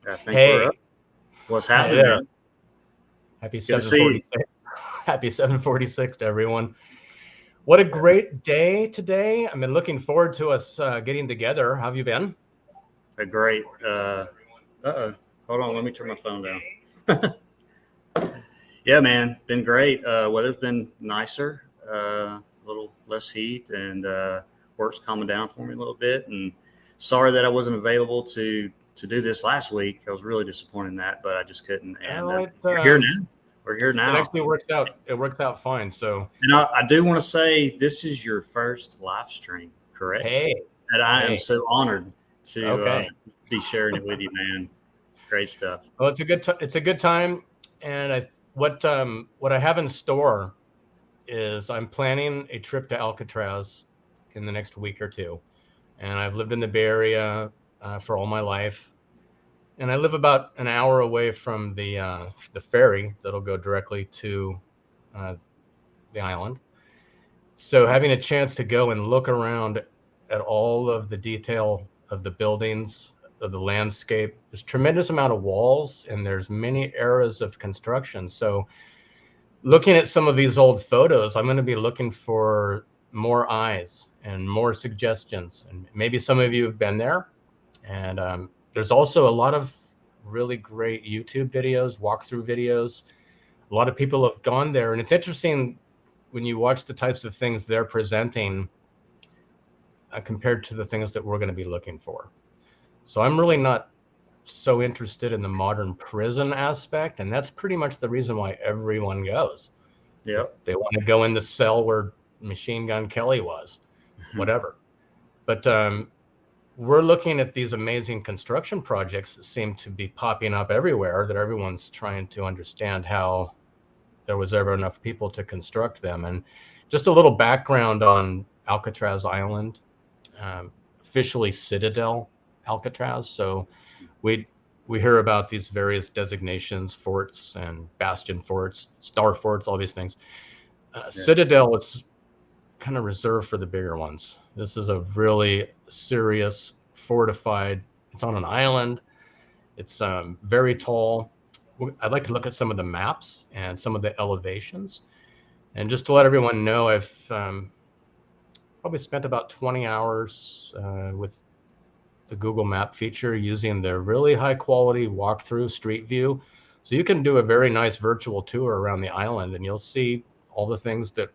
I think we're up. Hey, What's hi happening, there. man? Happy Good to see you. 746. Happy 746 to everyone. What a Yeah, great day today. I've been looking forward to us getting together. How have you been? a great. Uh-oh. Hold on, let me turn my phone down. Yeah, man, been great. Weather's been nicer, a little less heat, and work's calming down for me a little bit. And sorry that I wasn't available to do this last week. I was really disappointed in that, but I just couldn't. And Oh, it you're here now. We're here it now. actually works out. It works out fine. So, And I do want to say this is your first live stream, correct? hey, And I am hey, so honored to okay. be sharing it with you, man. Great stuff. Well, it's a good time, and what I have in store is I'm planning a trip to Alcatraz in the next week or two, and I've lived in the Bay Area for all my life. And I live about an hour away from the ferry that'll go directly to uh, the island. So having a chance to go and look around at all of the detail of the buildings, of the landscape, there's tremendous amount of walls and there's many eras of construction. So looking at some of these old photos, I'm going to be looking for more eyes and more suggestions. And maybe some of you have been there. And there's also a lot of really great YouTube videos, walkthrough videos. A lot of people have gone there. And it's interesting when you watch the types of things they're presenting compared to the things that we're going to be looking for. So I'm really not so interested in the modern prison aspect. And that's pretty much the reason why everyone goes. Yep. They want to go in the cell where Machine Gun Kelly was, whatever. But we're looking at these amazing construction projects that seem to be popping up everywhere, that everyone's trying to understand how there was ever enough people to construct them. And just a little background on Alcatraz Island, officially Citadel Alcatraz. So we we hear about these various designations, forts and bastion forts, star forts, all these things. Yeah. Citadel is kind of reserved for the bigger ones. This is a really serious, fortified. It's on an island. It's very tall. I'd like to look at some of the maps and some of the elevations. And just to let everyone know, I've probably spent about 20 hours with the Google Map feature using the really high quality walkthrough street view. So you can do a very nice virtual tour around the island and you'll see all the things that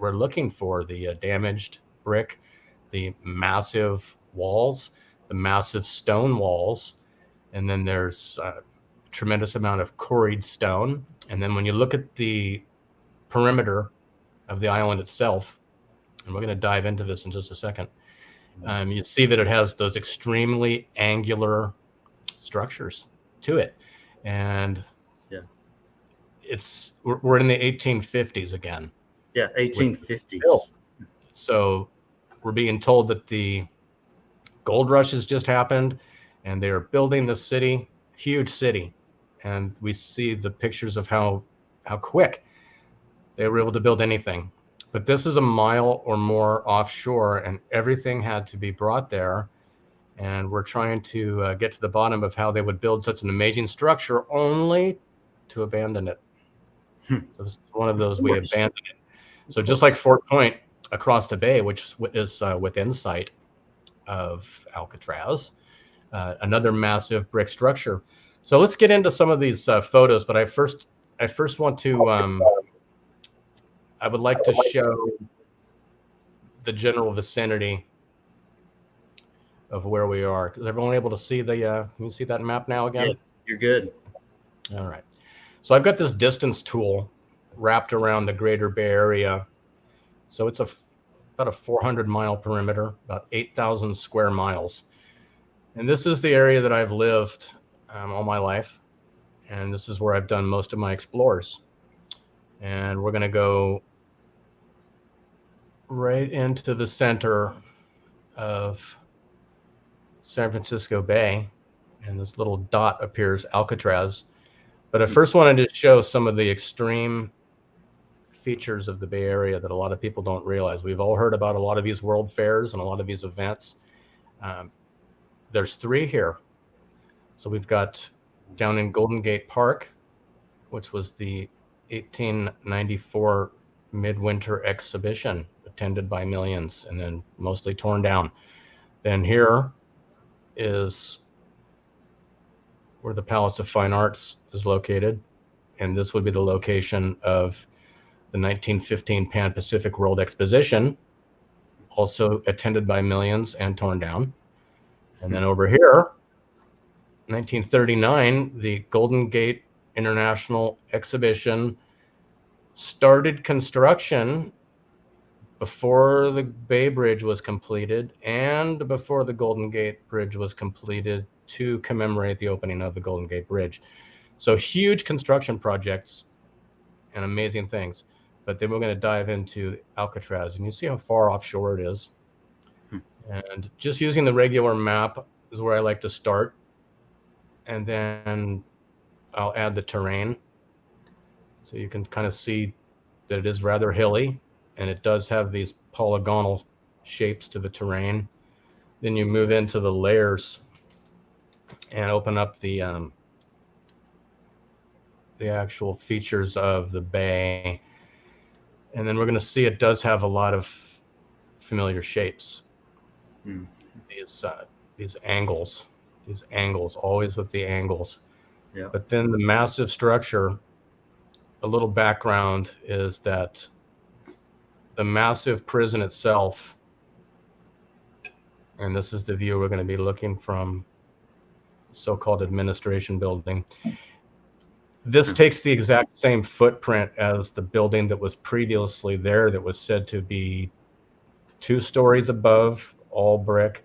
we're looking for, the damaged brick, the massive walls, the massive stone walls, and then there's a tremendous amount of quarried stone. And then when you look at the perimeter of the island itself, and we're going to dive into this in just a second, you see that it has those extremely angular structures to it. And Yeah. we're in the 1850s again Yeah. with Bill. 1850s. So we're being told that the gold rush has just happened and they are building the city, huge city. And we see the pictures of how quick they were able to build anything. But this is a mile or more offshore and everything had to be brought there. And we're trying to get to the bottom of how they would build such an amazing structure only to abandon it. So this is one of Of those we course. abandoned it. Of So just like course. Fort Point across the bay, which is within sight of Alcatraz, another massive brick structure. So let's get into some of these photos. But I first want to I would like to show the general vicinity of where we are. Is everyone able to see the? Can you see that map now Yeah. again? You're good. All right. So I've got this distance tool wrapped around the greater Bay Area. So it's about a 400-mile perimeter, about 8,000 square miles. And this is the area that I've lived all my life. And this is where I've done most of my explores. And we're going to go right into the center of San Francisco Bay. And this little dot appears, Alcatraz. But I first wanted to show some of the extreme features of the Bay Area that a lot of people don't realize. We've all heard about a lot of these world fairs and a lot of these events. There's three here. So we've got down in Golden Gate Park, which was the 1894 Midwinter Exhibition, attended by millions and then mostly torn down. Then here is where the Palace of Fine Arts is located, and this would be the location of the 1915 Pan-Pacific World Exposition, also attended by millions and torn down. And then over here, 1939, the Golden Gate International Exhibition started construction before the Bay Bridge was completed and before the Golden Gate Bridge was completed to commemorate the opening of the Golden Gate Bridge. So huge construction projects and amazing things. But then we're going to dive into Alcatraz, and you see how far offshore it is. And just using the regular map is where I like to start. And then I'll add the terrain. So you can kind of see that it is rather hilly, and it does have these polygonal shapes to the terrain. Then you move into the layers and open up the actual features of the bay. And then we're going to see it does have a lot of familiar shapes. These angles, always with the angles. Yeah. But then the massive structure, a little background is that the massive prison itself, and this is the view we're going to be looking from, so-called administration building. This takes the exact same footprint as the building that was previously there that was said to be 2 stories above, all brick,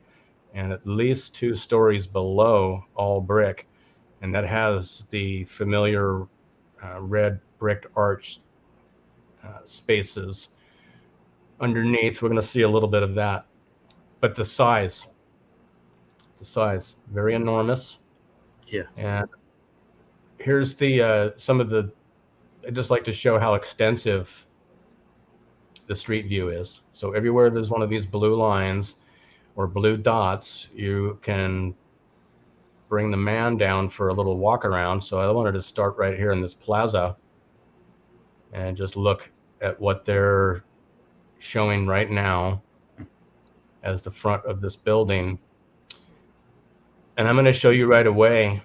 and at least 2 stories below, all brick. And that has the familiar red brick arch spaces. Underneath, we're going to see a little bit of that. But the size, very enormous. Yeah. And here's the some of the, I just like to show how extensive the street view is. So everywhere there's one of these blue lines or blue dots, you can bring the man down for a little walk around. So I wanted to start right here in this plaza and just look at what they're showing right now as the front of this building. And I'm going to show you right away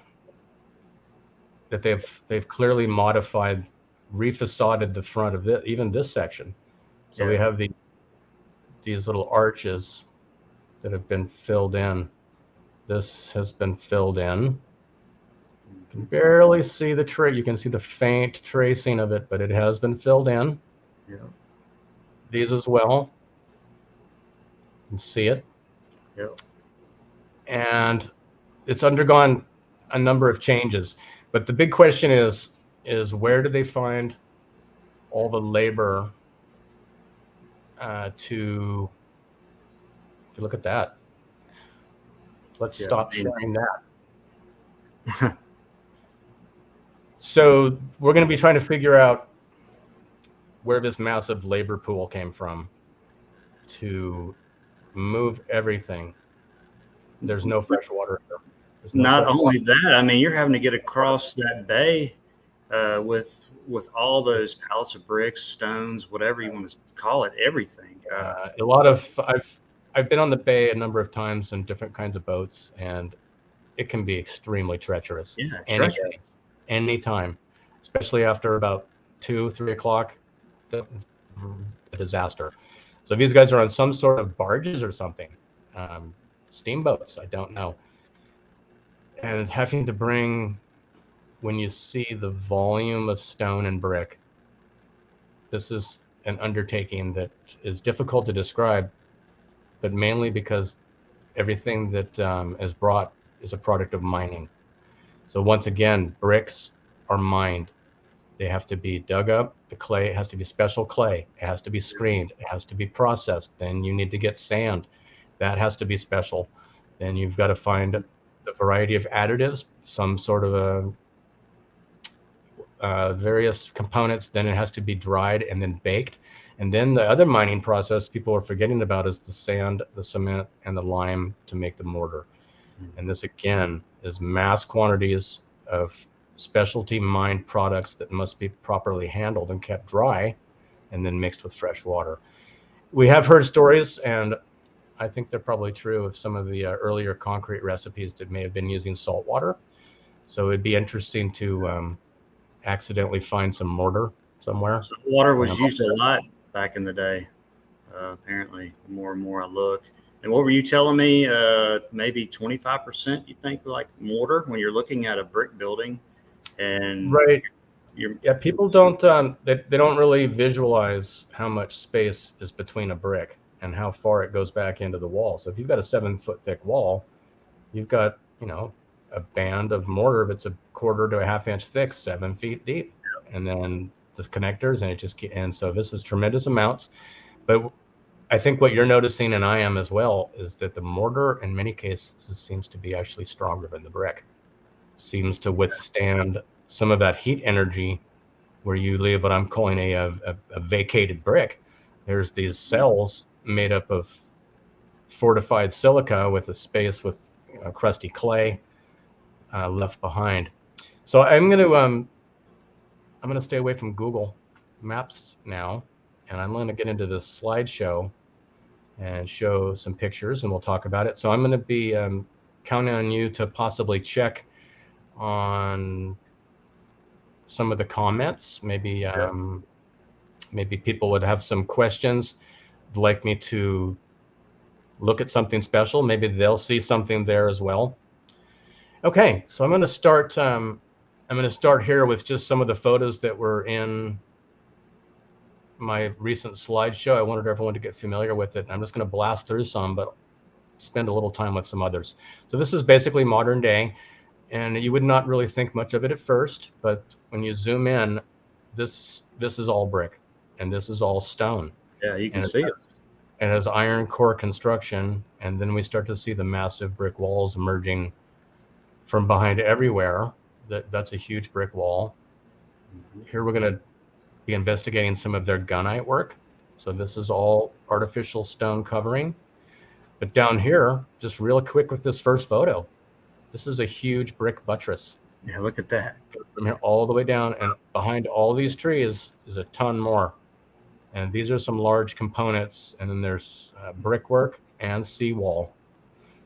that they've clearly modified, refacaded the front of it, even this section. So we have these little arches that have been filled in. This has been filled in. You can barely see the tray. You can see the faint tracing of it, but it has been filled in. Yeah. These as well. You can see it. Yeah. And it's undergone a number of changes. But the big question is where do they find all the labor to look at that? Let's stop sharing that. So we're going to be trying to figure out where this massive labor pool came from to move everything. There's no fresh water here. Not only that, I mean, you're having to get across that bay with all those pallets of bricks, stones, whatever you want to call it, everything. A lot of I've been on the bay a number of times in different kinds of boats, and it can be extremely treacherous. Yeah, treacherous. Anytime, especially after about 2-3 o'clock, a disaster. So these guys are on some sort of barges or something, steamboats, I don't know. And having to bring, when you see the volume of stone and brick, this is an undertaking that is difficult to describe, but mainly because everything that is brought is a product of mining. So once again, bricks are mined. They have to be dug up. The clay has to be special clay. It has to be screened. It has to be processed. Then you need to get sand. That has to be special. Then you've got to find a variety of additives, some sort of various components. Then it has to be dried and then baked. And then the other mining process people are forgetting about is the sand, the cement, and the lime to make the mortar. And this again is mass quantities of specialty mined products that must be properly handled and kept dry and then mixed with fresh water. We have heard stories, and I think they're probably true, of some of the earlier concrete recipes that may have been using salt water. So it'd be interesting to accidentally find some mortar somewhere. So water was used a lot back in the day. Apparently, the more and more I look. And what were you telling me? Maybe 25%, you think, like mortar when you're looking at a brick building? And right. Yeah, people don't they don't really visualize how much space is between a brick and how far it goes back into the wall. So if you've got a 7-foot thick wall, you've got, a band of mortar that's a quarter to a half inch thick, 7 feet deep, and then the connectors, and so this is tremendous amounts. But I think what you're noticing, and I am as well, is that the mortar in many cases seems to be actually stronger than the brick. Seems to withstand some of that heat energy, where you leave what I'm calling a vacated brick. There's these cells made up of fortified silica with a space with crusty clay left behind. So I'm going to stay away from Google Maps now, and I'm going to get into this slideshow and show some pictures, and we'll talk about it. So I'm going to be counting on you to possibly check on some of the comments. Maybe maybe people would have some questions, like me to look at something special. Maybe they'll see something there as well. Okay, so I'm going to start. I'm going to start here with just some of the photos that were in my recent slideshow. I wanted everyone to get familiar with it. I'm just going to blast through some, but spend a little time with some others. So this is basically modern day, and you would not really think much of it at first, but when you zoom in, this is all brick, and this is all stone. Yeah, you can see it. And as iron core construction, and then we start to see the massive brick walls emerging from behind everywhere. That's a huge brick wall. Here we're going to be investigating some of their gunite work. So this is all artificial stone covering. But down here, just real quick with this first photo, this is a huge brick buttress. Yeah, look at that. From here all the way down, and behind all these trees is a ton more. And these are some large components, and then there's brickwork and seawall.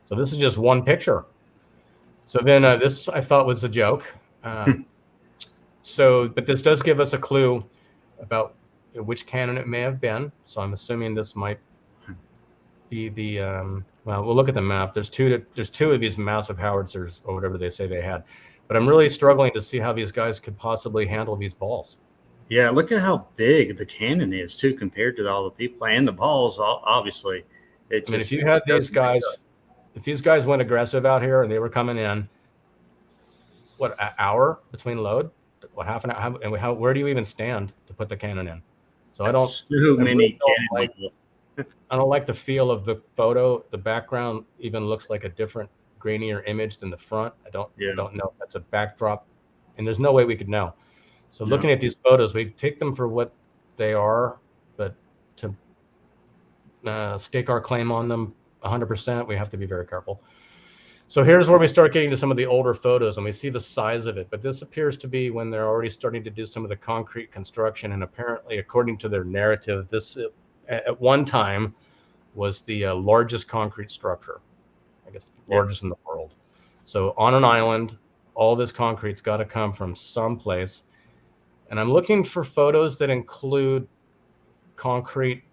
So this is just one picture. So then this I thought was a joke. But this does give us a clue about which cannon it may have been. So I'm assuming this might be the, well, we'll look at the map. There's two of these massive howitzers, or whatever they say they had. But I'm really struggling to see how these guys could possibly handle these balls. Yeah, look at how big the cannon is, too, compared to all the people and the balls, obviously. If you had these guys, if these guys went aggressive out here and they were coming in, what, an hour between load? What, half an hour? And where do you even stand to put the cannon in? So I don't like the feel of the photo. The background even looks like a different, grainier image than the front. I don't know if that's a backdrop, and there's no way we could know. So looking at these photos, we take them for what they are, but to stake our claim on them 100%, we have to be very careful. So here's where we start getting to some of the older photos, and we see the size of it. But this appears to be when they're already starting to do some of the concrete construction, and apparently, according to their narrative, this at one time was the largest concrete structure, I guess largest in the world. So on an island, all this concrete's got to come from someplace. And I'm looking for photos that include concrete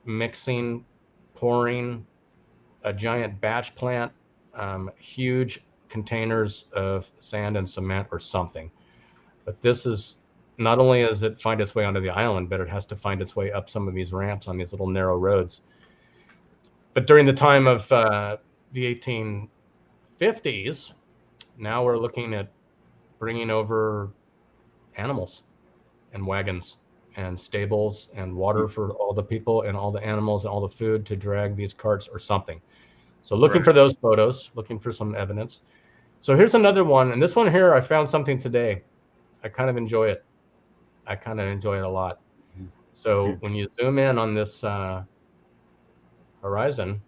mixing, pouring, a giant batch plant, huge containers of sand and cement or something. But this is, not only does it find its way onto the island, but it has to find its way up some of these ramps on these little narrow roads. But during the time of the 1850s, now we're looking at bringing over animals and wagons and stables and water for all the people and all the animals and all the food to drag these carts or something. So looking for those photos, looking for some evidence. So here's another one. And this one here, I found something today. I kind of enjoy it. I kind of enjoy it a lot. So when you zoom in on this horizon,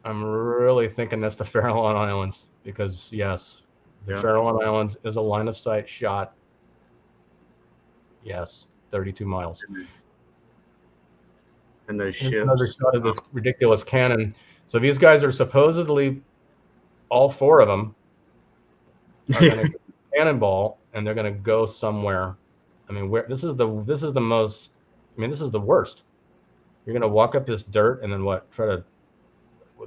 I'm really thinking that's the Farallon Islands because, yes, the Yeah. Farallon Islands is a line of sight shot. Yes, 32 miles. And those Here's another ships. shot of this ridiculous cannon. So these guys are supposedly, all four of them, are going to get a cannonball and they're going to go somewhere. I mean, where this is the most. I mean, this is the worst. You're going to walk up this dirt and then what? Try to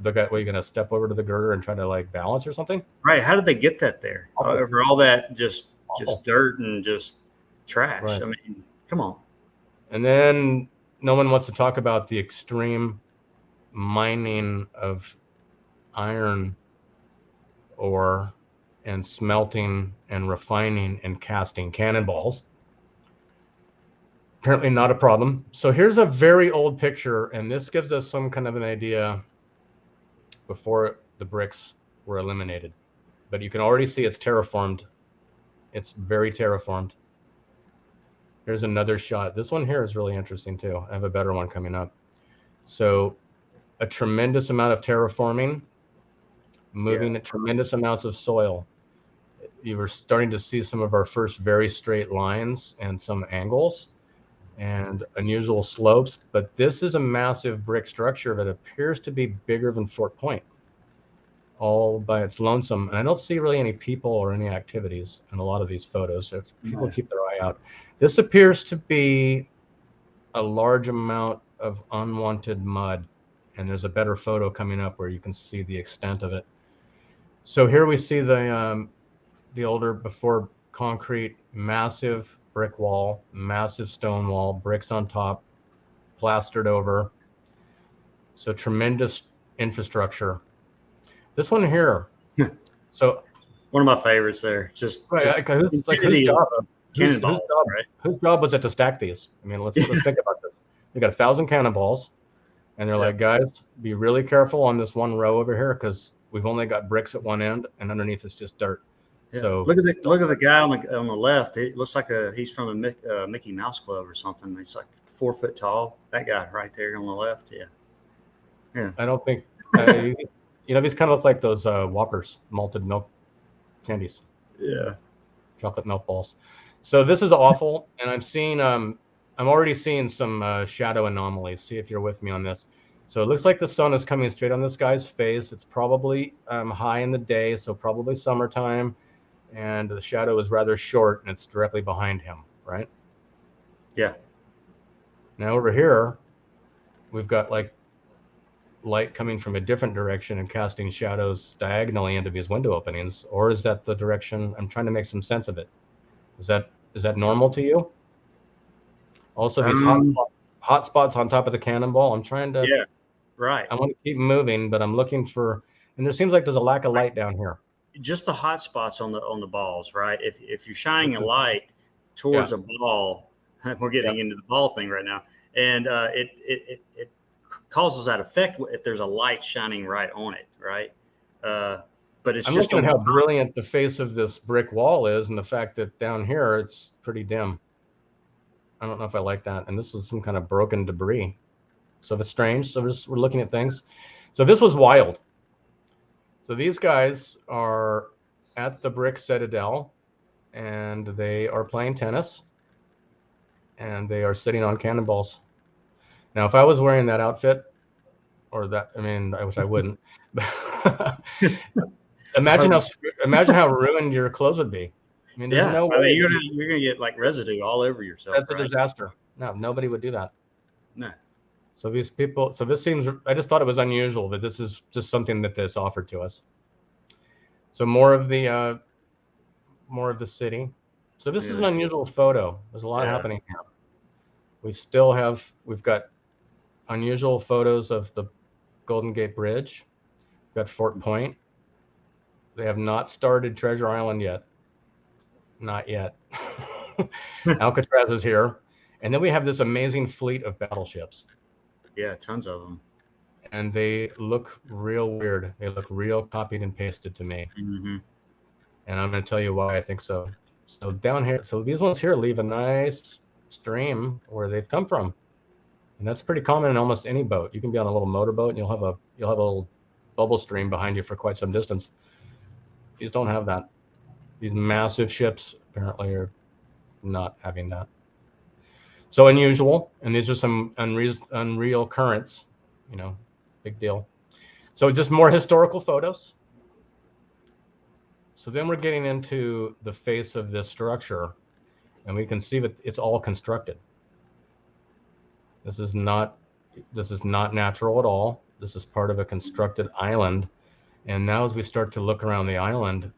the guy. What, are you going to step over to the girder and try to like balance or something? Right. How did they get that there? Awful. Over all that just Awful. dirt and just trash. Right. I mean, come on. And then no one wants to talk about the extreme mining of iron ore and smelting and refining and casting cannonballs. Apparently not a problem. So here's a very old picture, and this gives us some kind of an idea before the bricks were eliminated. But you can already see it's terraformed. It's very terraformed. Here's another shot. This one here is really interesting too. I have a better one coming up. So a tremendous amount of terraforming, moving tremendous amounts of soil. You were starting to see some of our first very straight lines and some angles and unusual slopes, but this is a massive brick structure that appears to be bigger than Fort Point, all by its lonesome. And I don't see really any people or any activities in a lot of these photos, so people keep their eye out. This appears to be a large amount of unwanted mud, and there's a better photo coming up where you can see the extent of it. So here we see the older before concrete, massive brick wall, massive stone wall, bricks on top, plastered over. So tremendous infrastructure. This one here. So one of my favorites there. Just whose job was it to stack these? I mean, let's think about this. They got 1,000 cannonballs, and they're like, guys, be really careful on this one row over here because we've only got bricks at one end, and underneath it's just dirt. Yeah. So look at the guy on the left. It looks like he's from the Mickey Mouse Club or something. He's like 4 foot tall. That guy right there on the left. Yeah. I don't think these kind of look like those Whoppers, malted milk candies. Yeah. Chocolate milk balls. So this is awful, and I'm already seeing some shadow anomalies. See if you're with me on this. So it looks like the sun is coming straight on this guy's face. It's probably high in the day, so probably summertime. And the shadow is rather short, and it's directly behind him, right? Yeah. Now over here, we've got like light coming from a different direction and casting shadows diagonally into these window openings. Or is that the direction? I'm trying to make some sense of it. Is that normal to you? Also, these hot spots on top of the cannonball. I'm trying to. Yeah. Right. I want to keep moving, but I'm looking for, and there seems like there's a lack of light down here. Just the hot spots on the balls, right? If you're shining a light towards a ball, we're getting into the ball thing right now, and it causes that effect if there's a light shining right on it, right? But it's I'm just looking at how brilliant the face of this brick wall is, and the fact that down here it's pretty dim. I don't know if I like that, and this is some kind of broken debris. So it's strange. So we're looking at things. So this was wild. So these guys are at the brick Citadel, and they are playing tennis, and they are sitting on cannonballs. Now, if I was wearing that outfit, or that, I mean, I wish I wouldn't. Imagine how ruined your clothes would be. I mean, there's no way. I mean, you're gonna get like residue all over yourself. That's a disaster. No, nobody would do that. No. So these people. So this seems. I just thought it was unusual that this is just something that this offered to us. So more of the city. So this is an unusual photo. There's a lot happening here. We've got unusual photos of the Golden Gate Bridge. We've got Fort Point. They have not started Treasure Island yet. Not yet. Alcatraz is here. And then we have this amazing fleet of battleships. Yeah, tons of them. And they look real weird. They look real copied and pasted to me. Mm-hmm. And I'm going to tell you why I think so. So down here, so these ones here leave a nice stream where they've come from. And that's pretty common in almost any boat. You can be on a little motorboat and you'll have a little bubble stream behind you for quite some distance. These don't have that. These massive ships apparently are not having that. So unusual, and these are some unreal currents, you know, big deal. So just more historical photos. So then we're getting into the face of this structure, and we can see that it's all constructed. This is not natural at all. This is part of a constructed island. And now as we start to look around the island,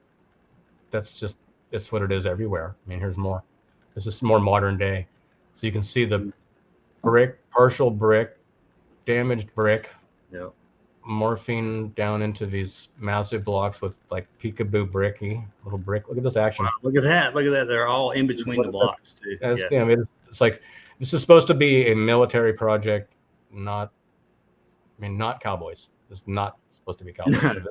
it's what it is everywhere. I mean, here's more. This is more modern day. So you can see the brick, partial brick, damaged brick, Yep. morphing down into these massive blocks with like peekaboo bricky little brick. Look at this action. Wow, look at that. Look at that. They're all in between the blocks too. Yeah. I mean, it's like, this is supposed to be a military project, not cowboys. It's not supposed to be cowboys.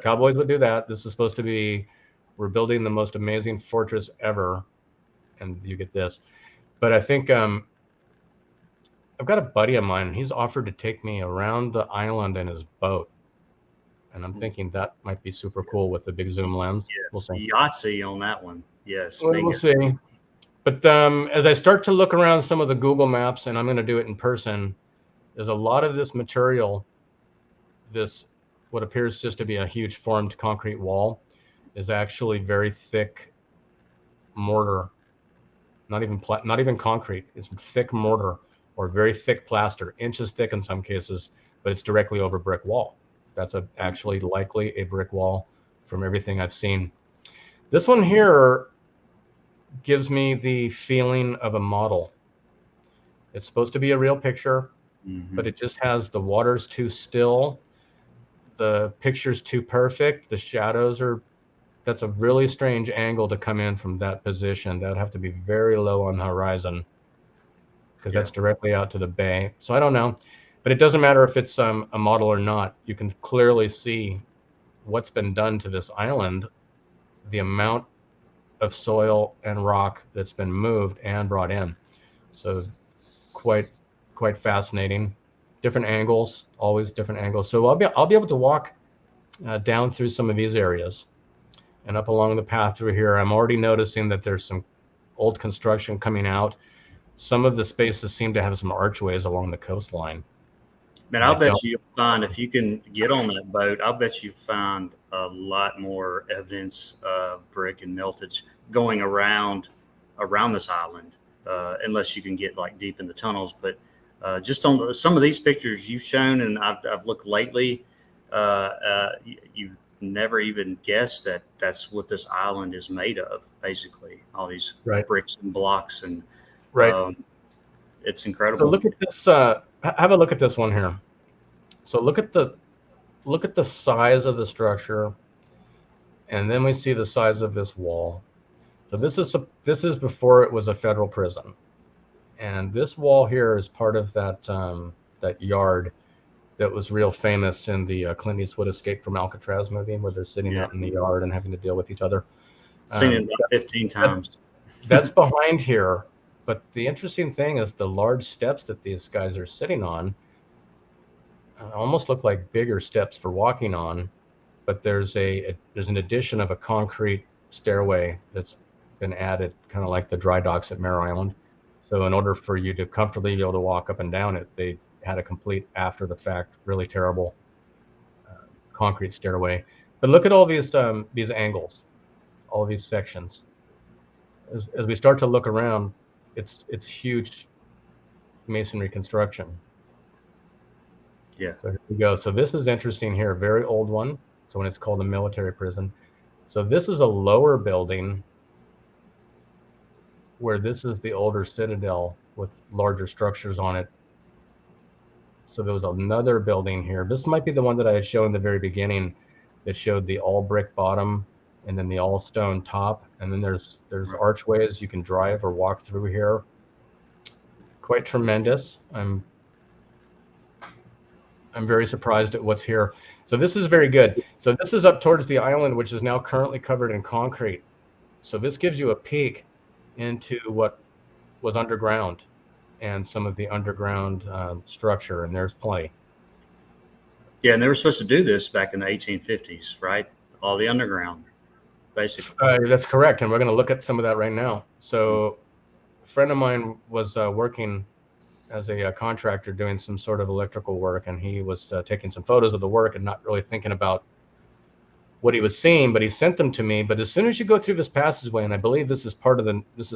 Cowboys would do that. This is supposed to be, we're building the most amazing fortress ever, and you get this. But I think I've got a buddy of mine. He's offered to take me around the island in his boat, and I'm thinking that might be super cool with the big zoom lens. Yeah. We'll see. Yahtzee on that one. Yes. We'll see. But as I start to look around some of the Google Maps, and I'm going to do it in person, there's a lot of this material, what appears just to be a huge formed concrete wall, is actually very thick mortar. Not even concrete. It's thick mortar or very thick plaster, inches thick in some cases, but it's directly over brick wall. That's actually likely a brick wall from everything I've seen. This one here gives me the feeling of a model. It's supposed to be a real picture, but it just has the water's too still, the picture's too perfect, the shadows that's a really strange angle to come in from that position. That would have to be very low on the horizon, because that's directly out to the bay. So I don't know, but it doesn't matter if it's a model or not. You can clearly see what's been done to this island, the amount of soil and rock that's been moved and brought in. So quite fascinating. Different angles, always different angles. So I'll be able to walk down through some of these areas and up along the path through here. I'm already noticing that there's some old construction coming out. Some of the spaces seem to have some archways along the coastline. Man, I'll bet you'll find, if you can get on that boat, I'll bet you find a lot more evidence of brick and meltage going around this island, unless you can get like deep in the tunnels. But just on some of these pictures you've shown, and I've looked lately, you never even guessed that that's what this island is made of. Basically, all these bricks and blocks, and it's incredible. So look at this. Have a look at this one here. So look at the size of the structure, and then we see the size of this wall. So this is before it was a federal prison, and this wall here is part of that yard that was real famous in the Clint Eastwood Escape from Alcatraz movie, where they're sitting out in the yard and having to deal with each other. Seen it about 15 times. That's behind here. But the interesting thing is the large steps that these guys are sitting on almost look like bigger steps for walking on, but there's an addition of a concrete stairway that's been added, kind of like the dry docks at Mare Island. So in order for you to comfortably be able to walk up and down it, they had a complete after the fact, really terrible concrete stairway. But look at all these angles, all these sections. As we start to look around, it's huge masonry construction. Yeah. So here we go. So this is interesting here, very old one. So when it's called a military prison. So this is a lower building where this is the older Citadel with larger structures on it. So there was another building here. This might be the one that I had shown in the very beginning that showed the all brick bottom and then the all stone top. And then there's archways you can drive or walk through here. Quite tremendous. I'm very surprised at what's here. So this is very good. So this is up towards the island, which is now currently covered in concrete. So this gives you a peek into what was underground and some of the underground structure, and there's plenty. Yeah, and they were supposed to do this back in the 1850s, right? All the underground, basically. That's correct, and we're going to look at some of that right now. So, a friend of mine was working as a contractor doing some sort of electrical work, and he was taking some photos of the work and not really thinking about what he was seeing, but he sent them to me. But as soon as you go through this passageway, and I believe this is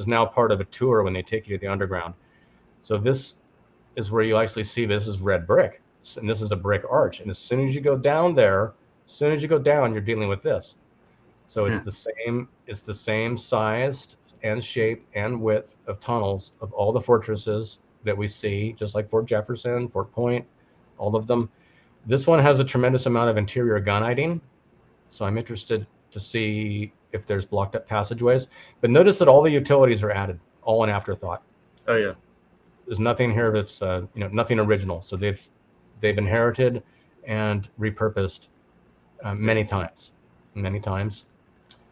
now part of a tour when they take you to the underground. So this is where you actually see this is red brick, and this is a brick arch. And as soon as you go down there, you're dealing with this. So it's the same size and shape and width of tunnels of all the fortresses that we see, just like Fort Jefferson, Fort Point, all of them. This one has a tremendous amount of interior gunite, so I'm interested to see if there's blocked up passageways. But notice that all the utilities are added, all an afterthought. Oh yeah. There's nothing here that's nothing original. So they've inherited and repurposed many times.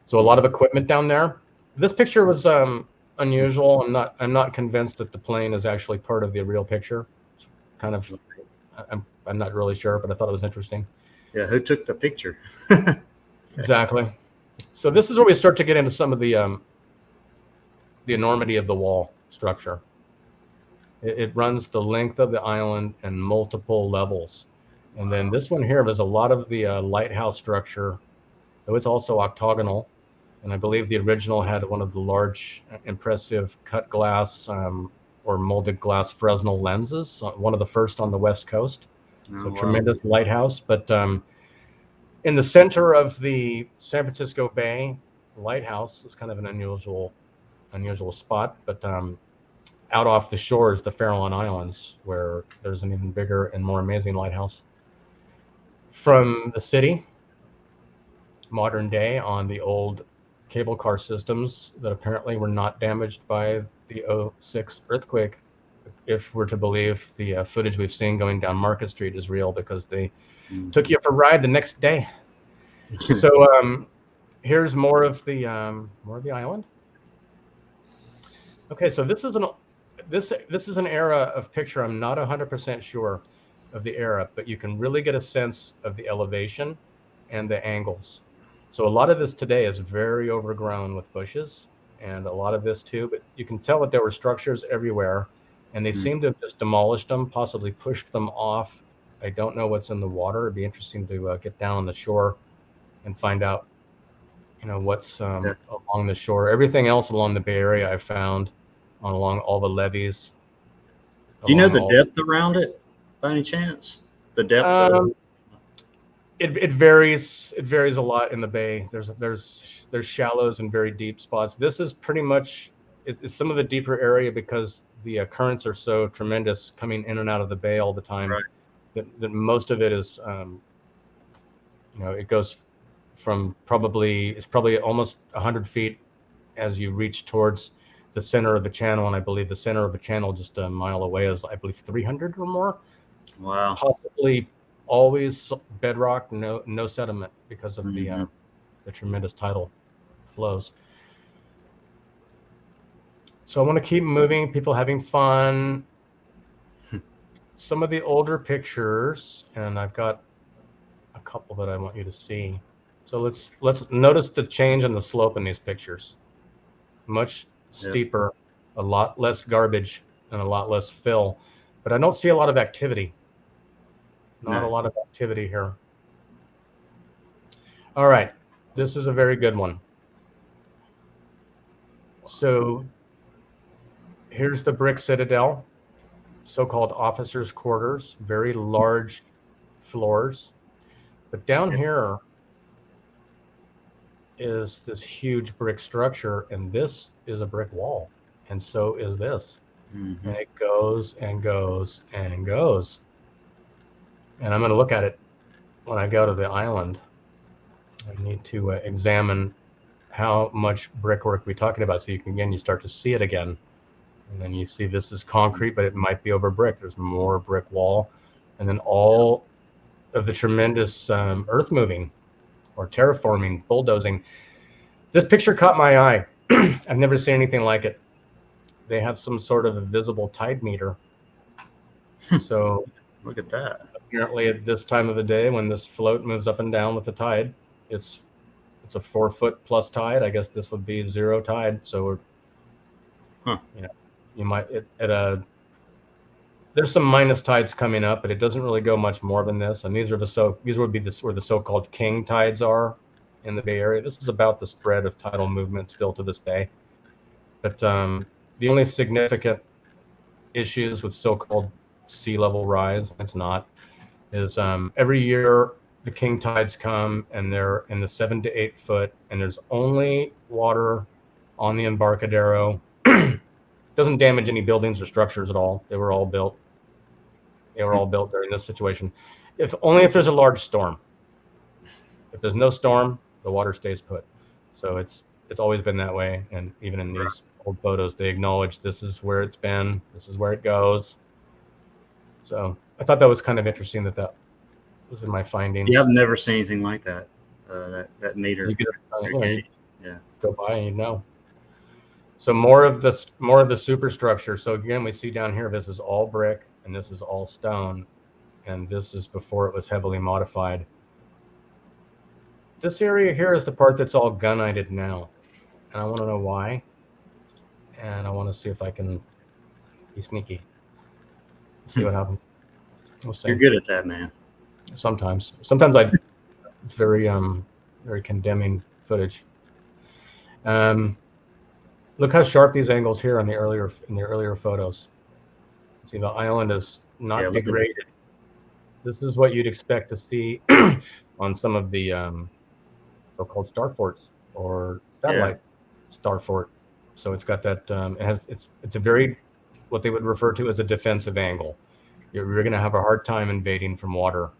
So a lot of equipment down there. This picture was unusual. I'm not convinced that the plane is actually part of the real picture. It's kind of, I'm not really sure, but I thought it was interesting. Yeah, who took the picture? Exactly. So this is where we start to get into some of the enormity of the wall structure. It runs the length of the island and multiple levels. And then this one here, there's a lot of the lighthouse structure, though it's also octagonal. And I believe the original had one of the large, impressive cut glass or molded glass Fresnel lenses, one of the first on the West Coast. So tremendous lighthouse. But in the center of the San Francisco Bay lighthouse is kind of an unusual spot. But out off the shores, the Farallon Islands, where there's an even bigger and more amazing lighthouse. From the city, modern day, on the old cable car systems that apparently were not damaged by the 06 earthquake, if we're to believe the footage we've seen going down Market Street is real, because they took you for a ride the next day. So here's more of the island. Okay, so this is an era of picture. I'm not 100% sure of the era, but you can really get a sense of the elevation and the angles. So a lot of this today is very overgrown with bushes, and a lot of this too, but you can tell that there were structures everywhere, and they seem to have just demolished them, possibly pushed them off. I don't know what's in the water. It'd be interesting to get down on the shore and find out, what's along the shore. Everything else along the Bay Area I found along all the levees. Do you know the depth around it, by any chance? The depth. It varies. It varies a lot in the bay. There's shallows and very deep spots. This is pretty much it's some of the deeper area because the currents are so tremendous coming in and out of the bay all the time. Right. That most of it is, it goes from probably almost 100 feet as you reach towards the center of the channel, and I believe the center of the channel just a mile away is, I believe, 300 or more. Wow. Possibly always bedrock, no sediment because of the tremendous tidal flows. So I want to keep moving, people having fun. Some of the older pictures, and I've got a couple that I want you to see. So let's notice the change in the slope in these pictures. Much steeper, a lot less garbage, and a lot less fill. But I don't see a lot of activity. Not a lot of activity here. All right, this is a very good one. So here's the brick citadel, so-called officers' quarters, very large floors. But down here is this huge brick structure, and this is a brick wall, and so is this. And it goes and goes and goes. And I'm going to look at it when I go to the island. I need to examine how much brickwork we're talking about, so you start to see it again. And then you see this is concrete, but it might be over brick. There's more brick wall. And then all of the tremendous earth moving or terraforming, bulldozing. This picture caught my eye. I've never seen anything like it. They have some sort of invisible tide meter. So look at that. apparently at this time of the day when this float moves up and down with the tide, it's a 4 foot plus tide. I guess this would be zero tide. So you might there's some minus tides coming up, but it doesn't really go much more than this. And these would be where the so-called king tides are in the Bay Area. This is about the spread of tidal movement still to this day. But the only significant issues with so-called sea level rise, it's not, is every year the king tides come and they're in the 7 to 8 foot, and there's only water on the Embarcadero. Doesn't damage any buildings or structures at all. They were all built during this situation. Only if there's a large storm. If there's no storm, the water stays put. So it's always been that way. And even in these old photos, they acknowledge this is where it's been, this is where it goes. So I thought that was kind of interesting that was in my findings. Yeah, I've never seen anything like that. That meter. You could, go by and you know. So more of the superstructure. So again, we see down here, this is all brick and this is all stone, and this is before it was heavily modified. This area here is the part that's all gunite now, and I want to know why, and I want to see if I can be sneaky. See what happens. We'll see. You're good at that, man. Sometimes it's very very condemning footage. Look how sharp these angles here in the earlier photos. See, the island is not degraded. This is what you'd expect to see on some of the so-called star forts or satellite star fort. So it's got that. It's a very, what they would refer to as a defensive angle. You're going to have a hard time invading from water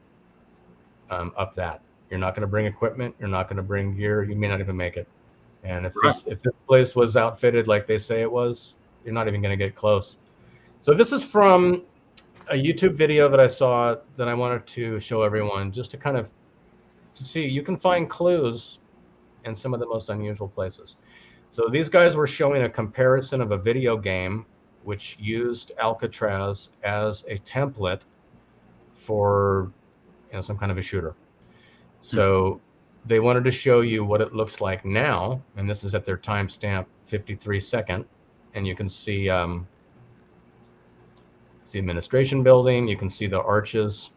up that. You're not going to bring equipment. You're not going to bring gear. You may not even make it. And if this place was outfitted like they say it was, you're not even going to get close. So this is from a YouTube video that I saw that I wanted to show everyone, just to kind of to see. You can find clues in some of the most unusual places. So these guys were showing a comparison of a video game which used Alcatraz as a template for some kind of a shooter. So they wanted to show you what it looks like now, and this is at their timestamp 53-second, and you can see the administration building. You can see the arches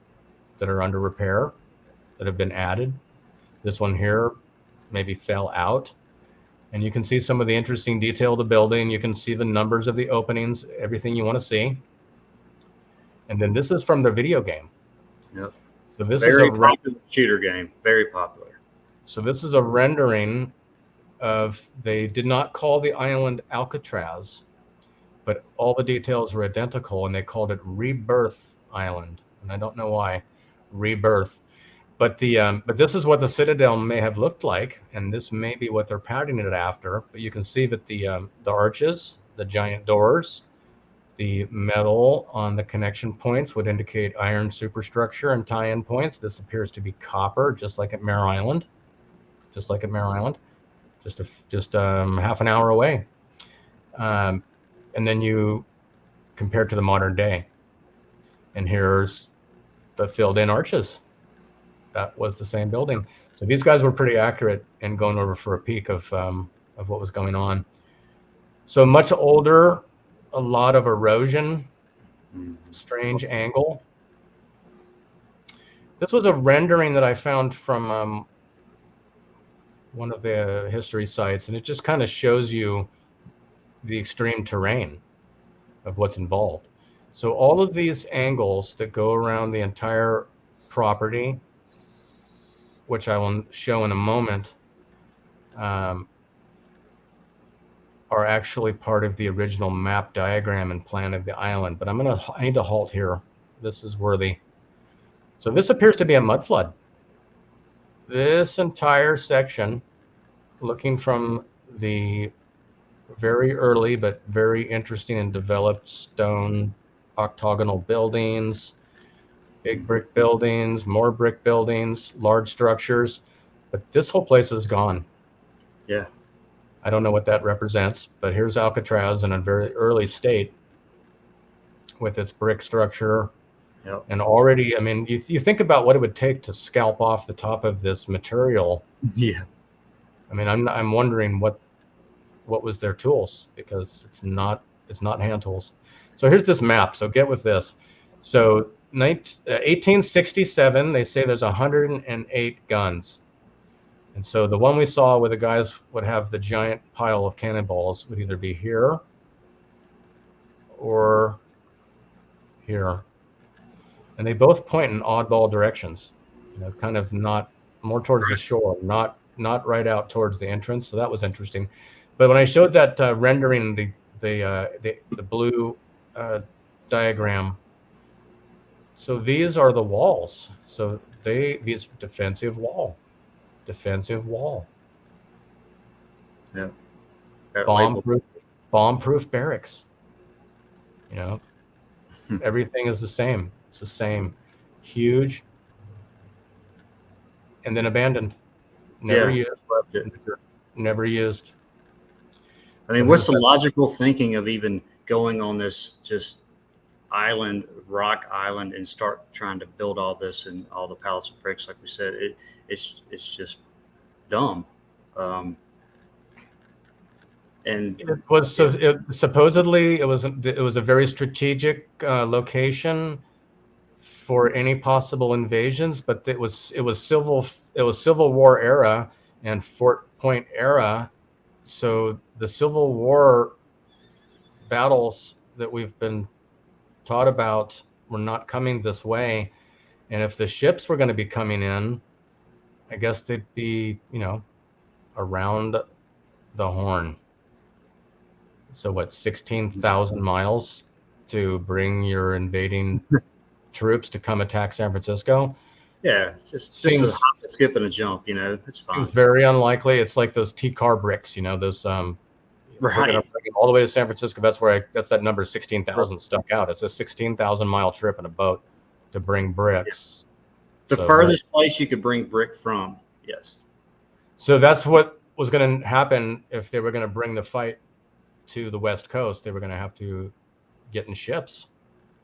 that are under repair that have been added. This one here maybe fell out, and you can see some of the interesting detail of the building. You can see the numbers of the openings, everything you want to see. And then this is from the video game. Yep. So this is a popular shooter game, very popular. So this is a rendering of, they did not call the island Alcatraz, but all the details were identical, and they called it Rebirth Island. And I don't know why, Rebirth. But this is what the Citadel may have looked like, and this may be what they're patterning it after. But you can see that the arches, the giant doors, the metal on the connection points would indicate iron superstructure and tie-in points. This appears to be copper, just like at Mare Island. Just half an hour away. And then you compare it to the modern day, and here's the filled-in arches. That was the same building. So these guys were pretty accurate in going over for a peek of what was going on. So much older, a lot of erosion, strange angle. This was a rendering that I found from one of the history sites, and it just kind of shows you the extreme terrain of what's involved. So all of these angles that go around the entire property, which I will show in a moment, are actually part of the original map diagram and plan of the island. But I need to halt here. This is worthy. So this appears to be a mud flood. This entire section, looking from the very early but very interesting and developed stone octagonal buildings, big brick buildings, more brick buildings, large structures, but this whole place is gone. Yeah. I don't know what that represents, but here's Alcatraz in a very early state with its brick structure Yep. And already, I mean, you think about what it would take to scalp off the top of this material. Yeah. I mean, I'm wondering what was their tools, because it's not hand tools. So here's this map. So get with this. So 1867, they say there's 108 guns. And so the one we saw where the guys would have the giant pile of cannonballs would either be here or here. And they both point in oddball directions, kind of not more towards the shore, not right out towards the entrance. So that was interesting. But when I showed that rendering, the blue diagram, so these are the walls. So these defensive wall. Yeah. Bomb-proof barracks. Everything is the same. It's the same. Huge. And then abandoned. Never used. Never used. I mean, what's the logical thinking of even going on this just rock island, and start trying to build all this and all the pallets of bricks? Like we said, it's just dumb. And it was supposedly it was a very strategic location for any possible invasions, but it was Civil War era and Fort Point era. So the Civil War battles that we've been taught about were not coming this way. And if the ships were going to be coming in, I guess they'd be, around the Horn. So what, 16,000 miles to bring your invading troops to come attack San Francisco? Yeah, just a hop, a skip, and a jump. It's fine. It's very unlikely. It's like those T-car bricks. Those right. All the way to San Francisco. That's that number 16,000 stuck out. It's a 16,000-mile trip in a boat to bring bricks. The furthest place you could bring brick from. Yes. So that's what was going to happen if they were going to bring the fight to the West Coast. They were going to have to get in ships,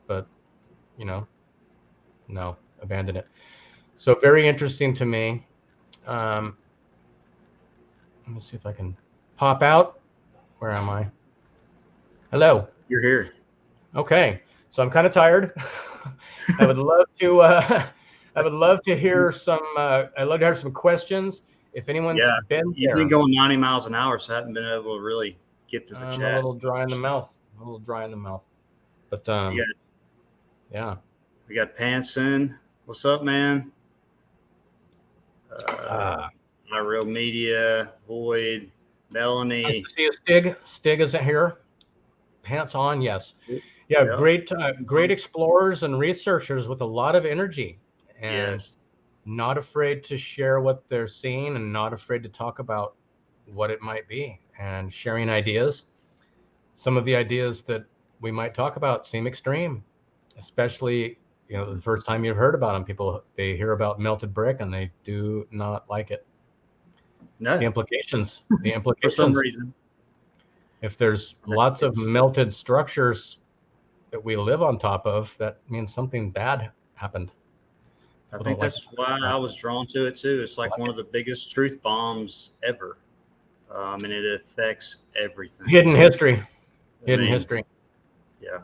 but no, abandon it. So very interesting to me. Let me see if I can pop out. Where am I? Hello. You're here. Okay. So I'm kind of tired. I would love to. I would love to hear some. I'd love to have some questions. If anyone's been you've there, been going 90 miles an hour, so I haven't been able to really get to the chat. I'm a little dry in the mouth. But yeah. We got Panson. What's up, man? My Real Media, Void, Melanie. Nice to see you, Stig. Stig isn't here. Pants on, yes. Yeah, yep. Great explorers and researchers with a lot of energy, and not afraid to share what they're seeing, and not afraid to talk about what it might be, and sharing ideas. Some of the ideas that we might talk about seem extreme, especially the first time you've heard about them. People, they hear about melted brick and they do not like it. No. The implications for some reason. If there's lots of melted structures that we live on top of, that means something bad happened. I think that's why I was drawn to it too. It's like one of the biggest truth bombs ever, and it affects everything. Hidden history. Yeah.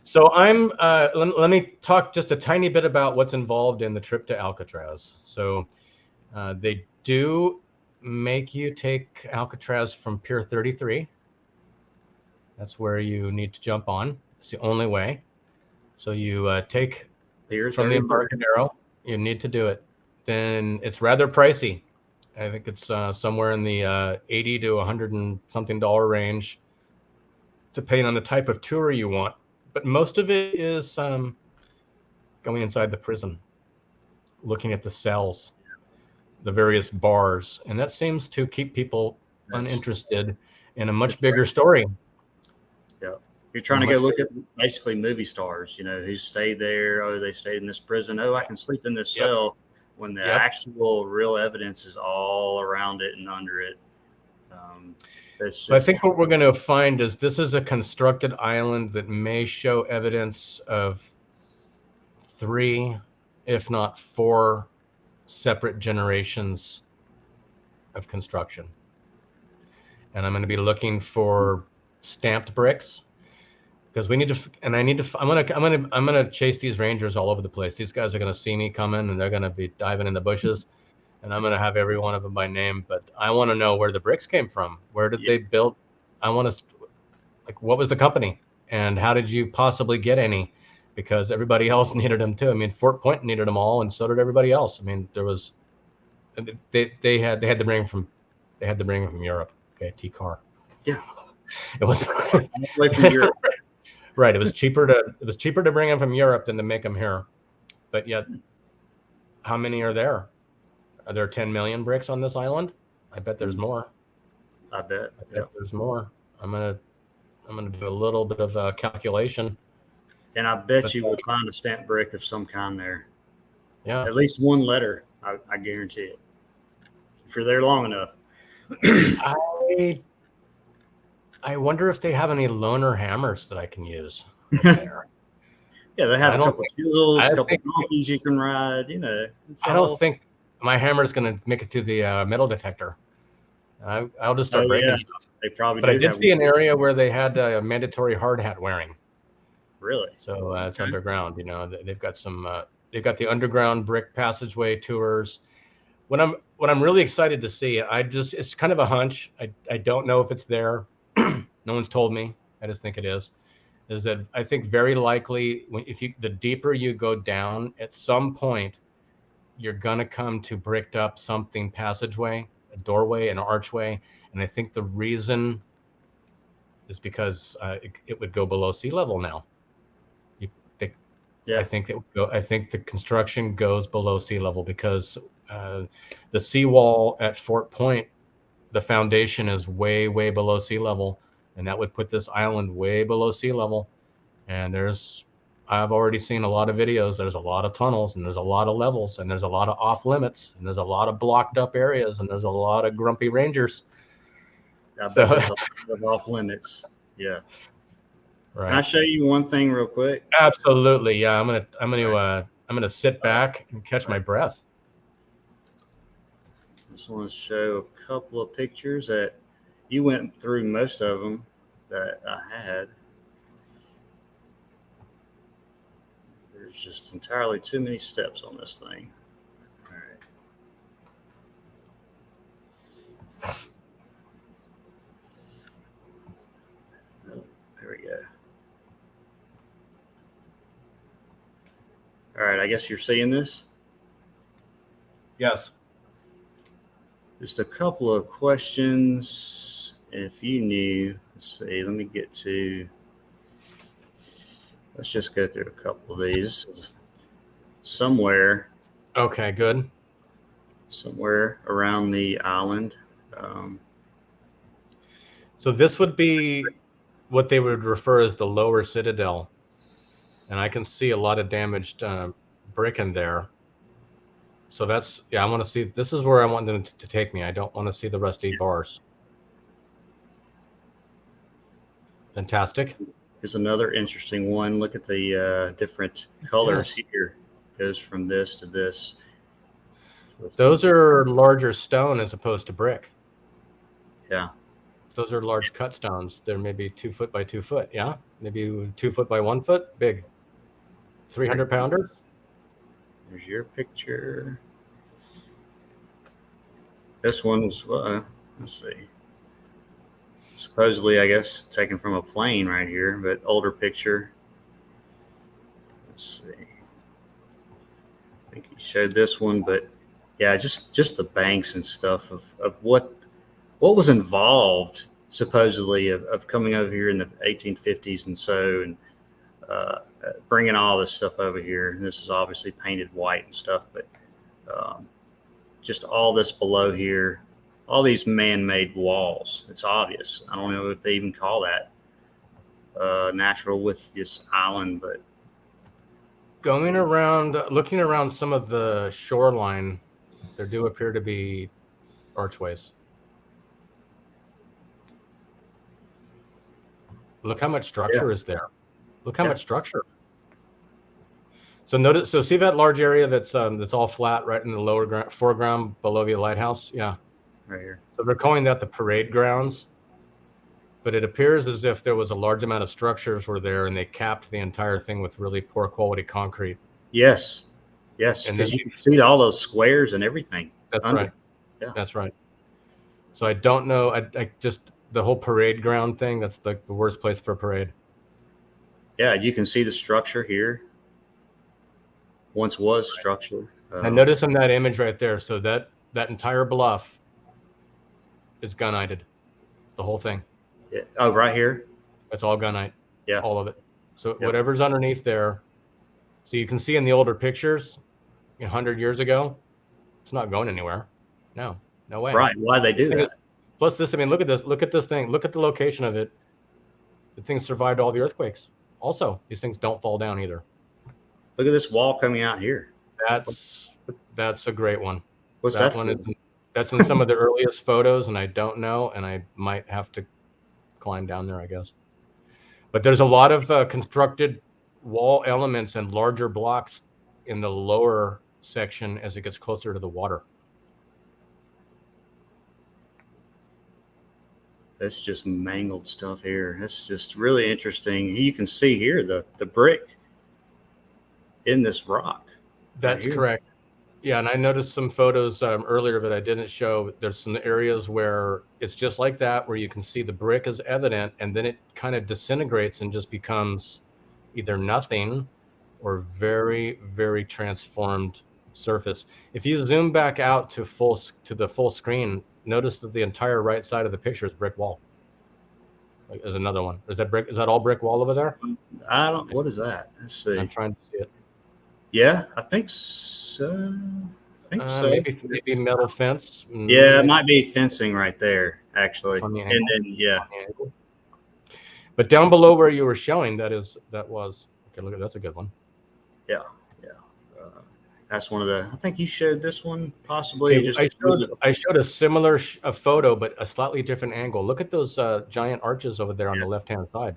So I'm. Let me talk just a tiny bit about what's involved in the trip to Alcatraz. So they do make you take Alcatraz from Pier 33. That's where you need to jump on. It's the only way. So you take from the Embarcadero. You need to do it. Then it's rather pricey. I think it's somewhere in the $80 to $100 and something range, depending on the type of tour you want. But most of it is going inside the prison, looking at the cells, the various bars, and that seems to keep people uninterested in a much bigger story. Yeah, you're trying to go look at basically movie stars, who stayed there. Oh, they stayed in this prison. Oh, I can sleep in this cell. When the actual real evidence is all around it and under it. So I think what we're going to find is this is a constructed island that may show evidence of 3, if not 4, separate generations of construction. And I'm going to be looking for stamped bricks, because we need to, and I need to, I'm gonna chase these rangers all over the place. These guys are going to see me coming, and they're going to be diving in the bushes, and I'm going to have every one of them by name. But I want to know where the bricks came from. Where did they build? I want to, like, what was the company, and how did you possibly get any? Because everybody else needed them too. I mean, Fort Point needed them all, and so did everybody else. I mean, there was, they had to bring from Europe. Okay, T-car. Yeah, it was away from Europe. Right. It was cheaper to bring them from Europe than to make them here. But yet, how many are there? Are there 10 million bricks on this island? I bet there's more. I bet there's more. I'm gonna do a little bit of a calculation. And I bet you will find a stamp brick of some kind there. Yeah. At least one letter. I guarantee it. If you're there long enough. I wonder if they have any loaner hammers that I can use there. Yeah, they have a couple of tools, a couple of donkeys you can ride. You know, I don't think my hammer is going to make it through the metal detector. I'll just start breaking stuff. They probably. But I did see an area where they had a mandatory hard hat wearing. Really? So it's underground. You know, they've got some. They've got the underground brick passageway tours. What I'm really excited to see, it's kind of a hunch. I don't know if it's there. No one's told me. I just think it is that I think very likely the deeper you go down, at some point, you're going to come to bricked up something passageway, a doorway, an archway. And I think the reason is because it would go below sea level now. I think the construction goes below sea level because the seawall at Fort Point, the foundation is way, way below sea level. And that would put this island way below sea level. And I've already seen a lot of videos. There's a lot of tunnels, and there's a lot of levels, and there's a lot of off limits, and there's a lot of blocked up areas, and there's a lot of grumpy rangers. I bet there's a lot of off limits. Yeah. Right. Can I show you one thing real quick? Absolutely. Yeah. I'm gonna sit back and catch my breath. I just want to show a couple of pictures that you went through most of them that I had. There's just entirely too many steps on this thing. All right. Oh, there we go. All right, I guess you're seeing this? Yes. Just a couple of questions. If you knew, let's see, let's just go through a couple of these. Somewhere. Okay, good. Somewhere around the island. So this would be what they would refer as the lower citadel. And I can see a lot of damaged brick in there. So I want to see, this is where I want them to take me. I don't want to see the rusty bars. Fantastic. Here's another interesting one. Look at the different colors here. It goes from this to this. Those are larger stone as opposed to brick. Yeah. Those are large cut stones. They're maybe 2 foot by 2 foot. Yeah. Maybe 2 foot by 1 foot. Big. 300 pounder. There's your picture. This one's, let's see. Supposedly, I guess, taken from a plane right here, but older picture. Let's see. I think you showed this one, but yeah, just the banks and stuff of what was involved, supposedly, of coming over here in the 1850s and so, and bringing all this stuff over here. And this is obviously painted white and stuff, but just all this below here, all these man-made walls. It's obvious. I don't know if they even call that natural with this island, but going around, looking around some of the shoreline, there do appear to be archways. Look how much structure is there. Look how much structure. So notice, so see that large area that's all flat right in the lower foreground below the lighthouse? Yeah. Right here. So they're calling that the parade grounds, but it appears as if there was a large amount of structures were there and they capped the entire thing with really poor quality concrete. Yes. Yes. And Because then you can see all those squares and everything. that's under. right. Yeah. That's right. So I don't know. I just, the whole parade ground thing, that's the worst place for a parade. Yeah. You can see the structure here. Once was structure. And notice in that image right there, so that entire bluff is gunnited. The whole thing. Yeah. Oh, right here. It's all gunite. Yeah. All of it. So Yep. whatever's underneath there. So you can see in the older pictures, 100 years ago, it's not going anywhere. No way. Right. Why they do that? Plus this, I mean, look at this. Look at this thing. Look at the location of it. The thing survived all the earthquakes. Also, these things don't fall down either. Look at this wall coming out here. That's a great one. What's that one? For? That's in some of the earliest photos, and I don't know, and I might have to climb down there, I guess. But there's a lot of constructed wall elements and larger blocks in the lower section as it gets closer to the water. That's just mangled stuff here. That's just really interesting. You can see here the brick in this rock. That's correct. Yeah, and I noticed some photos earlier that I didn't show. There's some areas where it's just like that, where you can see the brick is evident, and then it kind of disintegrates and just becomes either nothing or very, very transformed surface. If you zoom back out to the full screen, notice that the entire right side of the picture is brick wall. There's another one. Is that all brick wall over there? I don't. What is that? Let's see. I'm trying to see it. Yeah, I think so. So. Maybe metal fence. Yeah, it might be fencing right there, actually. And then yeah. But down below where you were showing, that was okay. Look at that's a good one. Yeah. That's one of the. I think you showed this one possibly. Okay, I showed a similar photo, but a slightly different angle. Look at those giant arches over there on the left-hand side.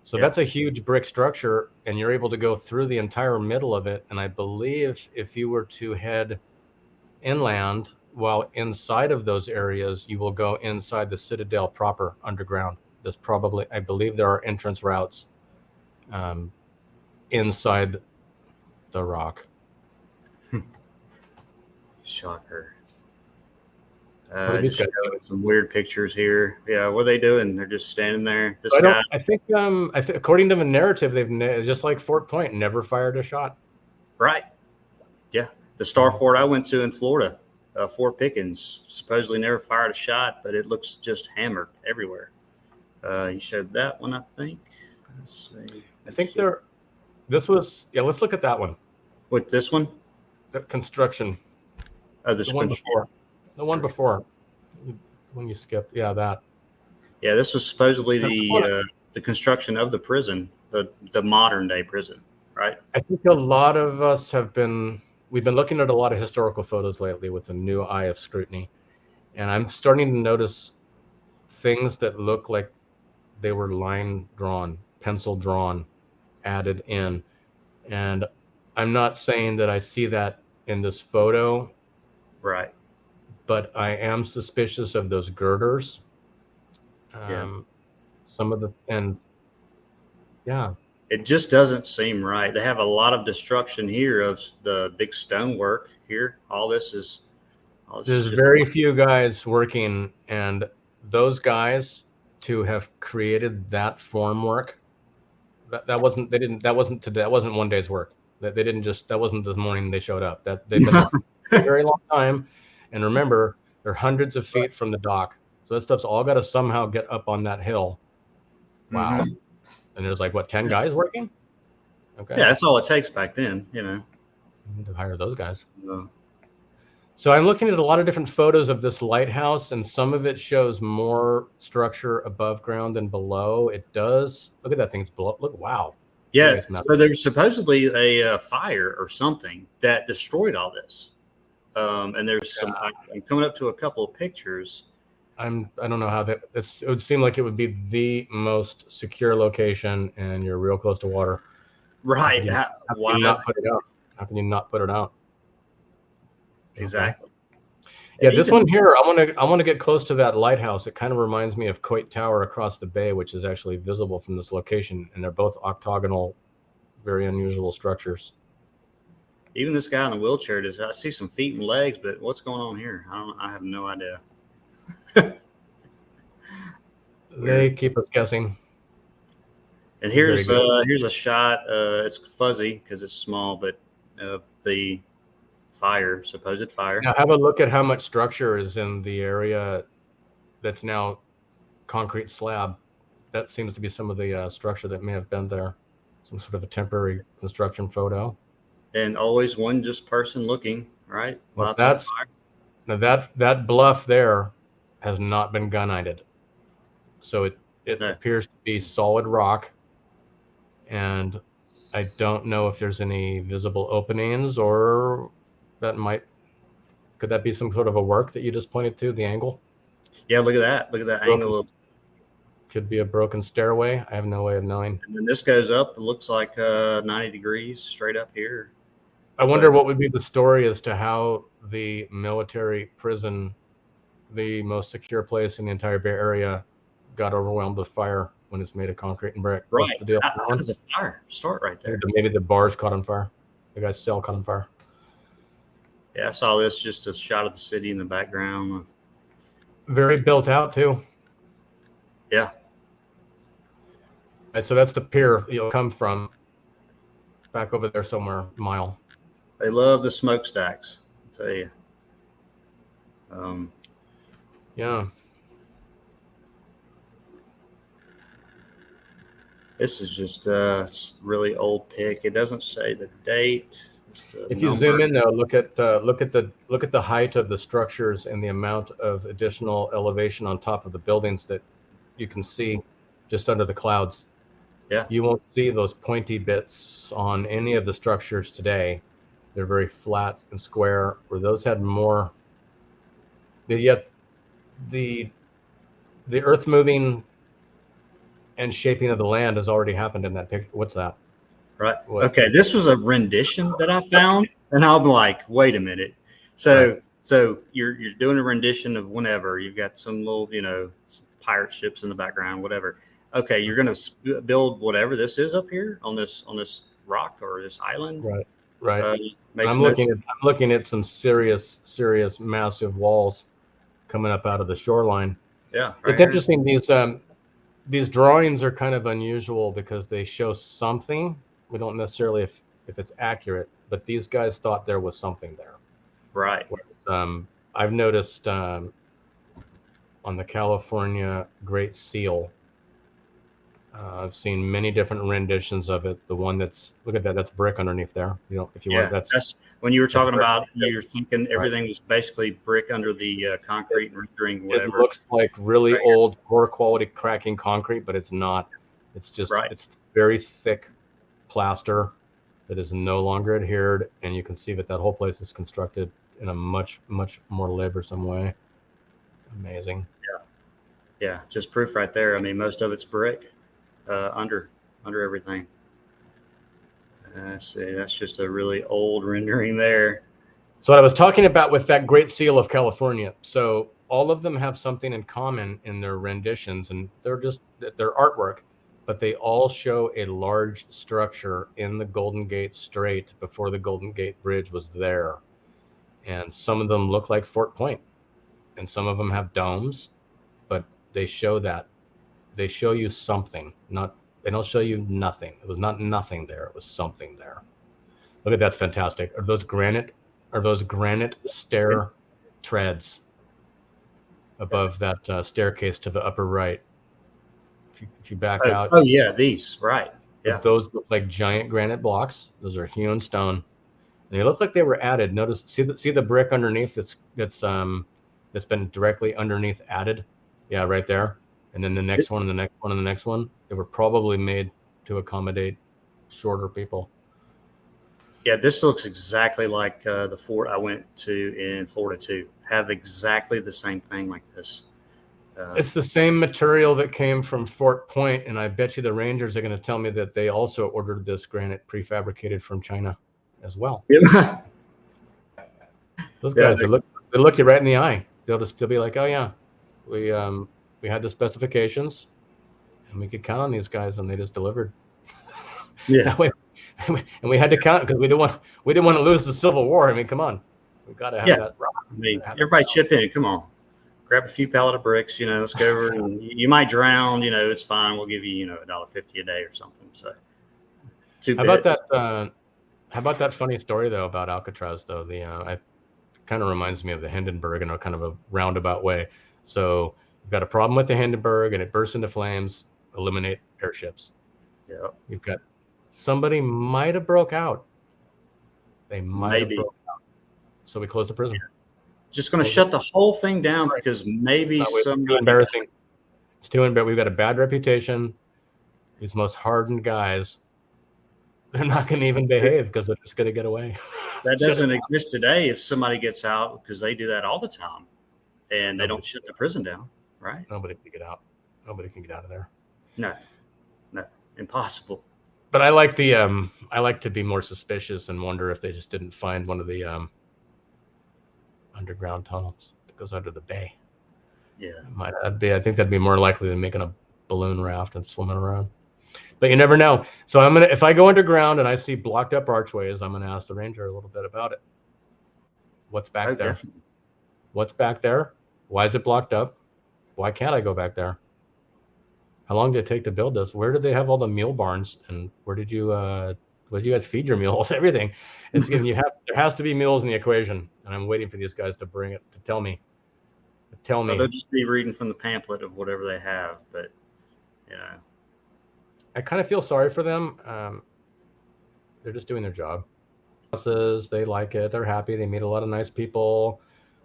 So that's a huge brick structure, and you're able to go through the entire middle of it. And I believe if you were to head inland, while inside of those areas, you will go inside the Citadel proper underground. There's probably, I believe there are entrance routes inside the rock. Shocker. Just some weird pictures here. Yeah, what are they doing? They're just standing there. This guy. I think according to the narrative, they've just like Fort Point, never fired a shot. Right. Yeah, the Star Fort I went to in Florida, Fort Pickens, supposedly never fired a shot, but it looks just hammered everywhere. You showed that one, I think. Let's see. I think this was. Yeah, let's look at that one. What, this one? The construction. Oh, the one before. The one before. When you skipped, yeah, that. Yeah, this was supposedly the construction of the prison, the modern day prison, right? I think a lot of us we've been looking at a lot of historical photos lately with a new eye of scrutiny, and I'm starting to notice things that look like they were line drawn, pencil drawn, added in, and I'm not saying that I see that in this photo. Right. But I am suspicious of those girders. Some of it just doesn't seem right. They have a lot of destruction here of the big stonework here. There's very few guys working, and those guys to have created that formwork, that wasn't one day's work. That wasn't this morning they showed up. That they've been a very long time. And remember, they're hundreds of feet from the dock. So that stuff's all got to somehow get up on that hill. Wow. Mm-hmm. And there's like, 10 guys working? Okay. Yeah, that's all it takes back then, You need to hire those guys. So I'm looking at a lot of different photos of this lighthouse, and some of it shows more structure above ground than below. It does. Look at that thing. Look, wow. Yeah, so there's supposedly a fire or something that destroyed all this. And there's I'm coming up to a couple of pictures. I don't know how it would seem like it would be the most secure location, and you're real close to water. Right. Why not put it up? How can you not put it out? Exactly. Yeah, And this even, one here, I want to get close to that lighthouse. It kind of reminds me of Coit Tower across the bay, which is actually visible from this location, and they're both octagonal, very unusual structures. even this guy in the wheelchair, I see some feet and legs, but what's going on here? I have no idea. They keep us guessing. And Very good. here's a shot. It's fuzzy because it's small, but the supposed fire. Now have a look at how much structure is in the area that's now concrete slab. That seems to be some of the structure that may have been there. Some sort of a temporary construction photo. And always one just person looking, right? Well, Lots of fire. now that bluff there has not been gun-sighted. So it No. appears to be solid rock, and I don't know if there's any visible openings, or could that be some sort of a work that you just pointed to, the angle? Yeah, look at that. Look at that angle. Could be a broken stairway. I have no way of knowing. And then this goes up. It looks like 90 degrees straight up here. I wonder what would be the story as to how the military prison, the most secure place in the entire Bay Area, got overwhelmed with fire when it's made of concrete and brick. Right. What's the deal? How does the fire start right there? Maybe the bars caught on fire. The guy's cell caught on fire. Yeah, I saw this, just a shot of the city in the background. Very built out too. Yeah. And so that's the pier you'll come from. Back over there somewhere, a mile. They love the smokestacks, I tell you. Yeah. This is just a really old pic. It doesn't say the date. If you zoom in though, look at the height of the structures and the amount of additional elevation on top of the buildings that you can see just under the clouds. Yeah. You won't see those pointy bits on any of the structures today. They're very flat and square, where those had more. Yet the earth moving and shaping of the land has already happened in that picture. What's that? Right. Okay. This was a rendition that I found, and I'm like, wait a minute. So you're doing a rendition of whenever you've got some little, pirate ships in the background, whatever. Okay, you're going to build whatever this is up here on this rock or this island. Right. I'm looking at some serious, massive walls coming up out of the shoreline. Yeah. It's interesting. These drawings are kind of unusual because they show something. We don't necessarily if it's accurate, but these guys thought there was something there. Right. I've noticed on the California Great Seal, I've seen many different renditions of it. The one look at that, that's brick underneath there. If you want, that's when you were talking about, you're thinking everything was basically brick under the concrete and rendering whatever. It looks like really old, poor quality cracking concrete, but it's not. It's just it's very thick plaster that is no longer adhered, and you can see that whole place is constructed in a much more laborsome way. Amazing. Yeah, just proof right there. I mean, most of it's brick under everything. Let's see, that's just a really old rendering there. So what I was talking about with that Great Seal of California. So all of them have something in common in their renditions, and they're artwork, but they all show a large structure in the Golden Gate Strait before the Golden Gate Bridge was there. And some of them look like Fort Point, and some of them have domes, but they show that. They show you something. They don't show you nothing. It was not nothing there. It was something there. Look at that's fantastic. Are those granite stair treads above that staircase to the upper right? If you back out. Oh yeah, these right. Yeah. Those look like giant granite blocks. Those are hewn stone, and they look like they were added. Notice, see the brick underneath that's been directly underneath added. Yeah, right there. And then the next one, and the next one, and the next one. They were probably made to accommodate shorter people. Yeah, this looks exactly like the fort I went to in Florida too. Have exactly the same thing like this. It's the same material that came from Fort Point, and I bet you the Rangers are going to tell me that they also ordered this granite prefabricated from China. as well. Yeah. Those Yeah, guys, they look you right in the eye. They'll be like, oh yeah, we had the specifications, and we could count on these guys, and they just delivered. yeah. And we had to count because we didn't want to lose the Civil War. I mean, come on, we got to have that. I mean, everybody chip in. Come on, grab a few pallet of bricks. Let's go over. And you might drown. It's fine. We'll give you $1.50 a day or something. So, how about that? How about that funny story though about Alcatraz though? It kind of reminds me of the Hindenburg in a kind of a roundabout way. So you've got a problem with the Hindenburg and it bursts into flames. Eliminate airships. Yeah. You've got somebody might have broke out. They might have broke out. So we close the prison. Just going to shut the whole thing down because maybe it's too embarrassing. It's too embarrassing. We've got a bad reputation. These most hardened guys, they're not going to even behave because they're just going to get away. That doesn't exist today if somebody gets out, because they do that all the time and they don't shut the prison down, right? Nobody can get out. Nobody can get out of there. No, impossible. But I like to be more suspicious and wonder if they just didn't find one of the underground tunnels that goes under the bay. Yeah. I think that'd be more likely than making a balloon raft and swimming around. But you never know. So if I go underground and I see blocked up archways, I'm gonna ask the ranger a little bit about it. What's back there? Definitely. What's back there? Why is it blocked up? Why can't I go back there? How long did it take to build this? Where did they have all the mule barns? And where did you guys feed your mules? Everything. There has to be mules in the equation, and I'm waiting for these guys to bring it to tell me. Tell me. They'll just be reading from the pamphlet of whatever they have, but I kind of feel sorry for them. They're just doing their job. They like it. They're happy. They meet a lot of nice people.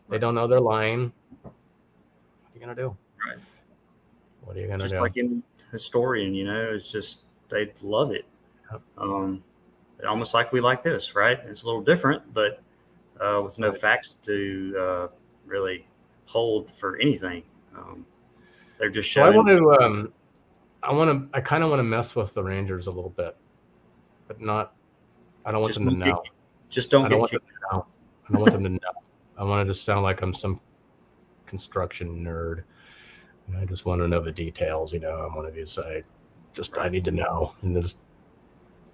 They don't know they're lying. What are you gonna do? Right. What are you gonna do? Just like any historian, it's just they love it. Yep. Almost like we like this, right? It's a little different, but with no facts to really hold for anything. They're just showing. So I kind of want to mess with the Rangers a little bit, but not. I don't want them to know. Just don't. I don't want them to know. I don't want them to know. I want it to sound like I'm some construction nerd. I just want to know the details. I'm one of these. I need to know, and just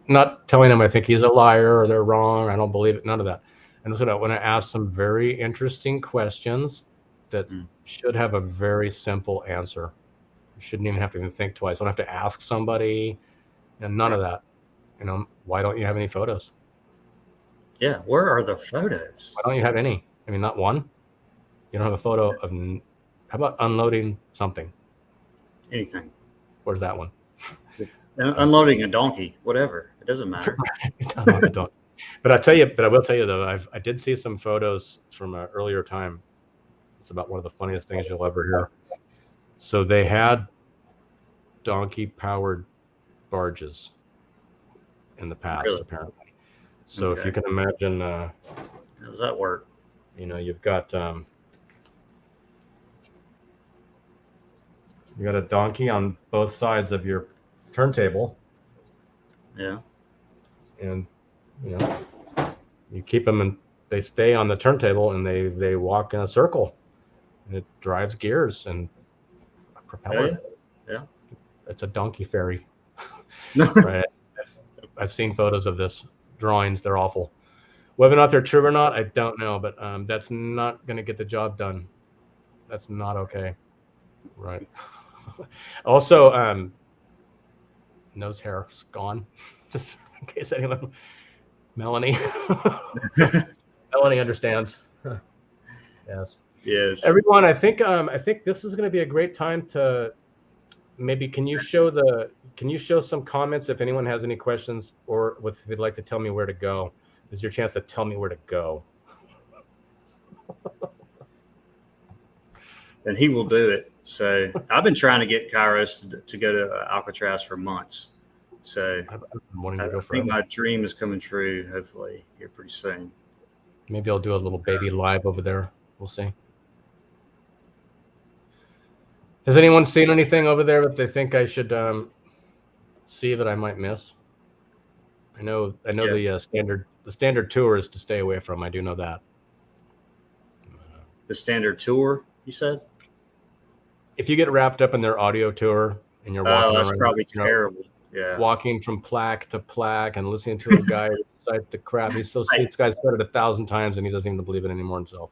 not telling them I think he's a liar or they're wrong. I don't believe it. None of that. And so I want to ask some very interesting questions that should have a very simple answer. You shouldn't even have to think twice. I don't have to ask somebody, and none of that. Why don't you have any photos? Yeah, where are the photos? Why don't you have any? I mean, not one. You don't have a photo of. How about unloading something? Anything. Where's that one? Unloading a donkey, whatever. It doesn't matter. But I will tell you though, I did see some photos from an earlier time. It's about one of the funniest things you'll ever hear. So they had donkey-powered barges in the past, apparently. So if you can imagine, how does that work? You've got you got a donkey on both sides of your turntable. Yeah. And you keep them and they stay on the turntable and they walk in a circle. And it drives gears and a propeller. Yeah. It's a donkey ferry. Right. I've seen photos of this drawings. They're awful. Whether or not they're true or not, I don't know. But that's not going to get the job done. That's not okay. Right. Also, nose hair is gone. Just in case anyone. Melanie. Melanie understands. Yes. Yes. Everyone, I think this is going to be a great time to maybe can you show some comments if anyone has any questions or if they'd like to tell me where to go. This is your chance to tell me where to go. And he will do it. So I've been trying to get Kairos to go to Alcatraz for months. So I think my dream is coming true, hopefully, here pretty soon. Maybe I'll do a little baby live over there. We'll see. Has anyone seen anything over there that they think I should see that I might miss? I know the the standard tour is to stay away from. I do know that. The standard tour, you said? If you get wrapped up in their audio tour and you're walking that's around, probably terrible. Yeah. walking from plaque to plaque and listening to a guy recite the crap. He's so sweet. This guy's said it 1,000 times and he doesn't even believe it anymore himself.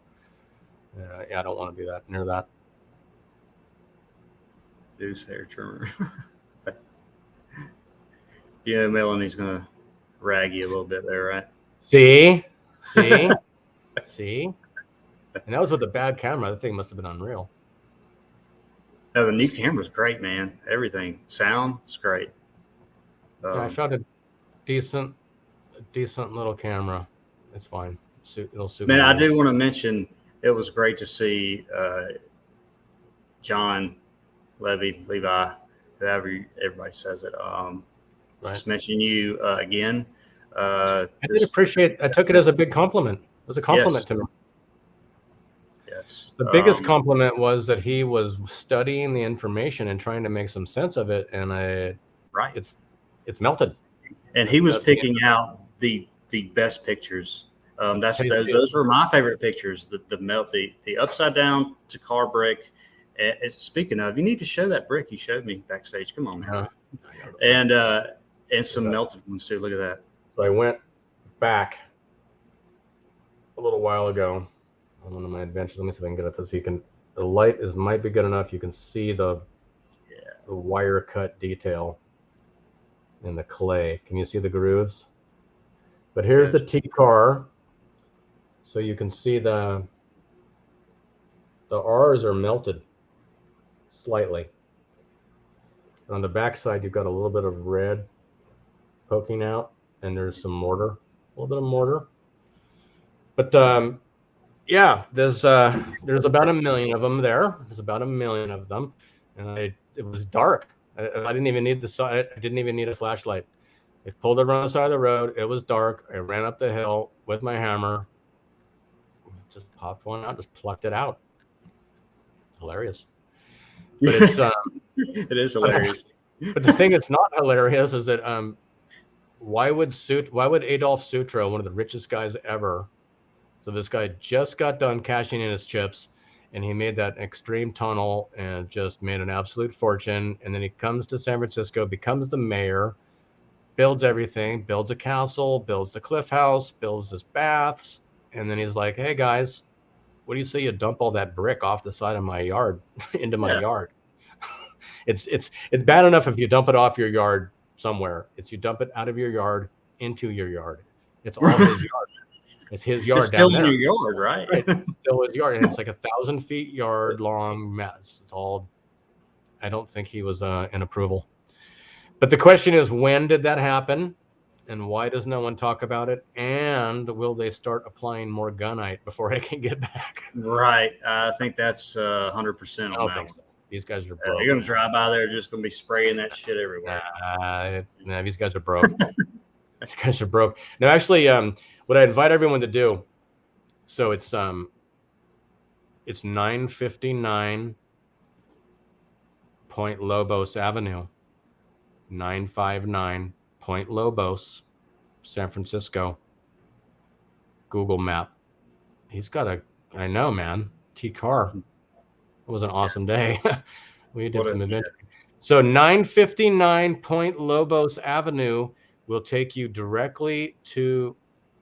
Yeah, I don't want to do that near that. Deuce hair trimmer. Yeah, Melanie's gonna rag you a little bit there, right? See. And that was with a bad camera. That thing must have been unreal. No, the new camera's great, man. Everything, sound is great. Yeah, I found a decent little camera. It's fine. It'll suit. Man, I do want to mention it was great to see John Levi, however everybody says it. Just mention you again. I did appreciate. I took it as a big compliment. It was a compliment to me. Yes. The biggest compliment was that he was studying the information and trying to make some sense of it, and it's melted. And he was picking out the best pictures. Those were my favorite pictures. The upside down Takar brick. And speaking of, you need to show that brick you showed me backstage. Come on, man. And some melted ones too. Look at that. So I went back a little while ago on one of my adventures. Let me see if I can get it so you can. The light might be good enough. You can see the wire cut detail in the clay. Can you see the grooves? But here's the T-car. So you can see the R's are melted slightly. On the back side, you've got a little bit of red poking out, and there's some mortar, a little bit of mortar. But there's about 1 million of them there. There's about 1 million of them, and it was dark. I didn't even need I didn't even need a flashlight. I pulled around the side of the road. It was dark. I ran up the hill with my hammer. Just popped one out. Just plucked it out. Hilarious. But it's it is hilarious. But the thing that's not hilarious is that why would Adolf Sutro, one of the richest guys ever, so this guy just got done cashing in his chips, and he made that extreme tunnel and just made an absolute fortune, and then he comes to San Francisco, becomes the mayor, builds everything, builds a castle, builds the Cliff House, builds his baths, and then he's like, hey guys, what do you say you dump all that brick off the side of my yard into my yard? It's bad enough if you dump it off your yard somewhere. It's you dump it out of your yard into your yard. It's all his yard. It's his yard it's down still there. in your yard, right? It's still his yard, and it's like 1,000 feet yard long mess. It's all. I don't think he was in approval. But the question is, when did that happen? And why does no one talk about it? And will they start applying more gunite before I can get back? Right. I think that's 100% on that. So. These guys are broke. You're going to drive by there, just going to be spraying that shit everywhere. These guys are broke. These guys are broke. No, actually, what I invite everyone to do, so it's 959 Point Lobos Avenue. 959 Point Lobos, San Francisco. Google map. He's got I know, man. T-car. It was an awesome day. We did some adventure. So 959 Point Lobos Avenue will take you directly to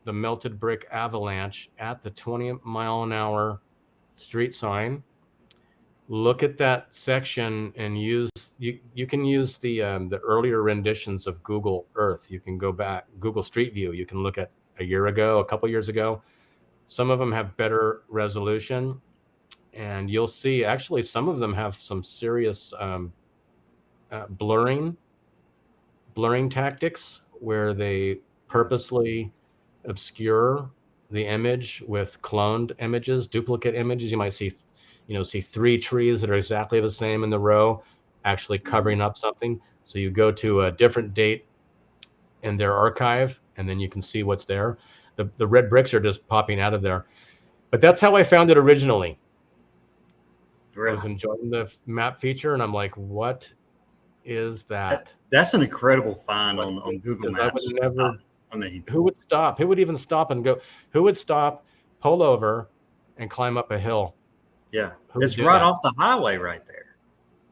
the melted brick avalanche at the 20-mile-an-hour street sign. Look at that section and you can use the earlier renditions of Google Earth. You can go back, Google Street View. You can look at a year ago, a couple years ago. Some of them have better resolution, and you'll see actually some of them have some serious blurring tactics where they purposely obscure the image with cloned images, duplicate images. You might see 3 trees that are exactly the same in the row, actually covering up something. So you go to a different date in their archive, and then you can see what's there. The red bricks are just popping out of there. But that's how I found it originally. Really? I was enjoying the map feature, and I'm like, what is that? That's an incredible find on Google Maps. I mean, Who would stop? Who would even stop and go? Who would stop, pull over, and climb up a hill? yeah, Who would it's do right that? off the highway right there.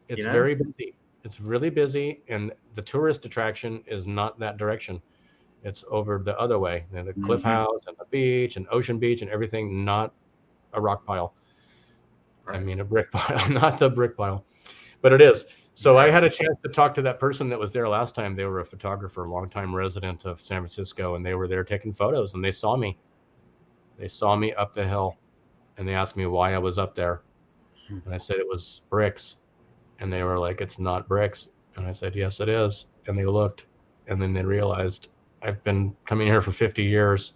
It's You know. very busy. It's really busy, and the tourist attraction is not that direction. It's over the other way, and the cliff Hmm. house and the beach and Ocean Beach and everything, not a rock pile. I Right. mean, a brick pile, not the brick pile, but it is. So I Okay. had a chance to talk to that person that was there last time. They were a photographer, longtime resident of San Francisco, and they were there taking photos, and they saw me. They saw me up the hill, and they asked me why I was up there, and I said it was bricks, and they were like, "It's not bricks," and I said, "Yes, it is." And they looked, and then they realized I've been coming here for 50 years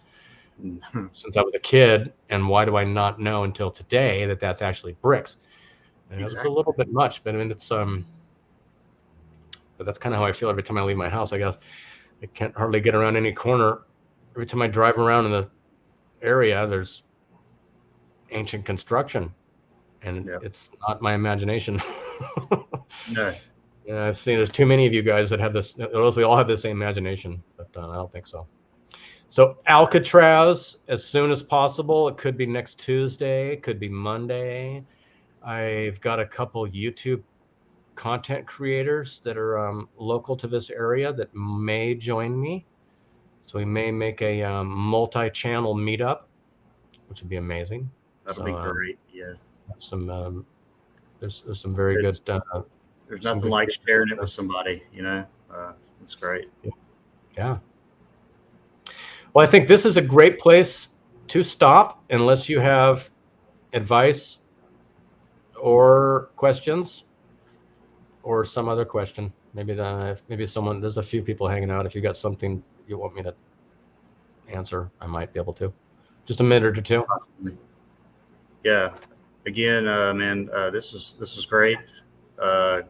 since I was a kid, and why do I not know until today that that's actually bricks? And it was a Exactly. little bit much, but I mean, it's but that's kind of how I feel every time I leave my house. I guess I can't hardly get around any corner. Every time I drive around in the area, there's ancient construction, and Yeah. it's not my imagination. No. Yeah, I've seen there's too many of you guys that have this, or else we all have the same imagination, but I don't think so. So Alcatraz, as soon as possible. It could be next Tuesday, it could be Monday. I've got a couple YouTube content creators that are local to this area that may join me. So we may make a multi-channel meetup, which would be amazing. That'll be So great. Yeah. some there's some very good There's, there's some nothing good like sharing it with somebody. You know. It's great. yeah. Well, I think this is a great place to stop unless you have advice or questions or some other question. Maybe someone, there's a few people hanging out. If you got something you want me to answer, I might be able to. Just a minute or two. Possibly. Yeah. Again, man, this is great. Uh,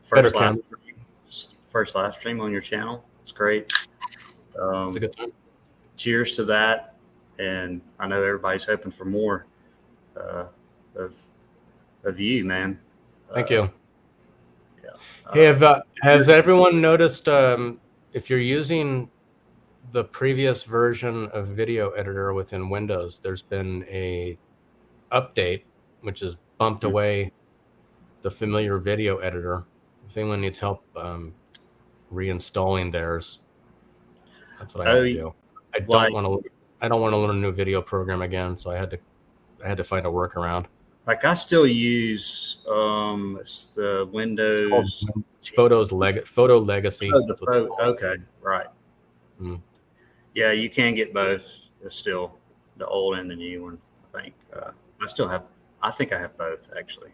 Better first live camera. first live stream on your channel. It's great. It's a good time. Cheers to that, and I know everybody's hoping for more uh, of you, man. Thank you. Yeah. Hey, has everyone noticed if you're using the previous version of Video Editor within Windows, there's been a update which has bumped away the familiar Video Editor. If anyone needs help reinstalling theirs, that's what I had to do. I don't want to learn a new video program again, so I had to find a workaround. Like I still use it's the Windows Photo Legacy. Okay, right. Yeah, you can get both. Still, the old and the new one. I think I think I have both actually.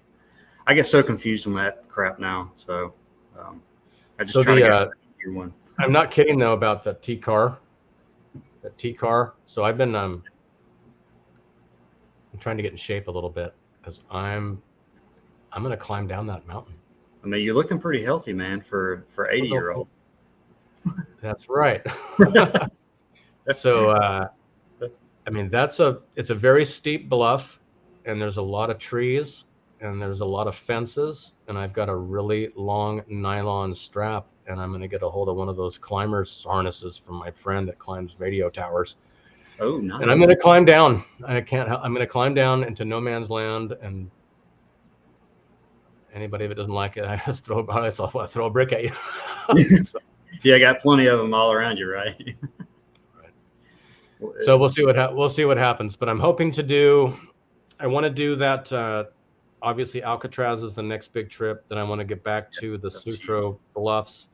I get so confused on that crap now, so I just try to get a new one. I'm not kidding though about the T-car. So I've been I'm trying to get in shape a little bit because I'm gonna climb down that mountain. I mean, you're looking pretty healthy, man, for 80-year-old. That's right. So I mean, it's a very steep bluff, and there's a lot of trees, and there's a lot of fences, and I've got a really long nylon strap, and I'm going to get a hold of one of those climbers harnesses from my friend that climbs radio towers. Oh, nice. And I'm going to climb down. I'm going to climb down into no man's land, and anybody that doesn't like it, I just throw a brick at you. Yeah, I got plenty of them all around you, right? So we'll see what happens, but I'm hoping I want to do that. Obviously, Alcatraz is the next big trip. Then I want to get back to the Sutro Bluffs,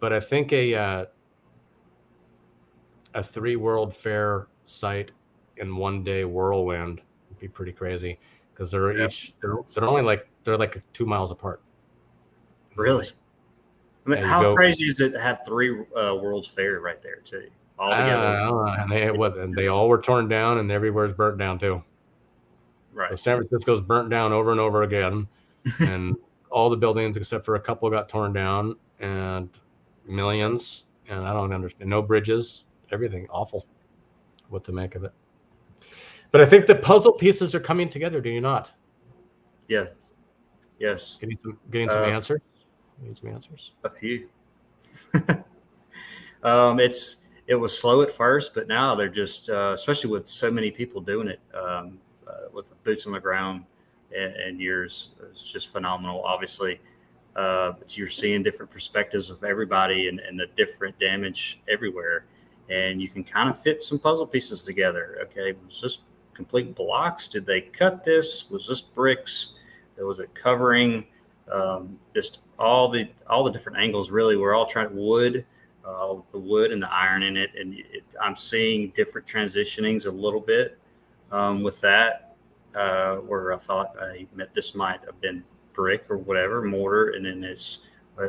but I think a 3 World Fair site in 1 day whirlwind would be pretty crazy because they're like 2 miles apart. Really? I mean, how crazy is it to have 3 World's Fair right there too? All together. And they all were torn down, and everywhere's burnt down too. Right. So San Francisco's burnt down over and over again, and all the buildings except for a couple got torn down, and millions. And I don't understand. No bridges. Everything awful. What to make of it? But I think the puzzle pieces are coming together. Do you not? Yes. Getting some answers. Need some answers. A few. it was slow at first, but now they're just, especially with so many people doing it, with the boots on the ground and yours, it's just phenomenal. Obviously, but you're seeing different perspectives of everybody and the different damage everywhere, and you can kind of fit some puzzle pieces together. Okay, was this complete blocks? Did they cut this? Was this bricks? Was it covering? Just all the different angles. Really, we're all trying wood. The wood and the iron in it, and I'm seeing different transitionings a little bit with that, where I thought this might have been brick or whatever, mortar, and then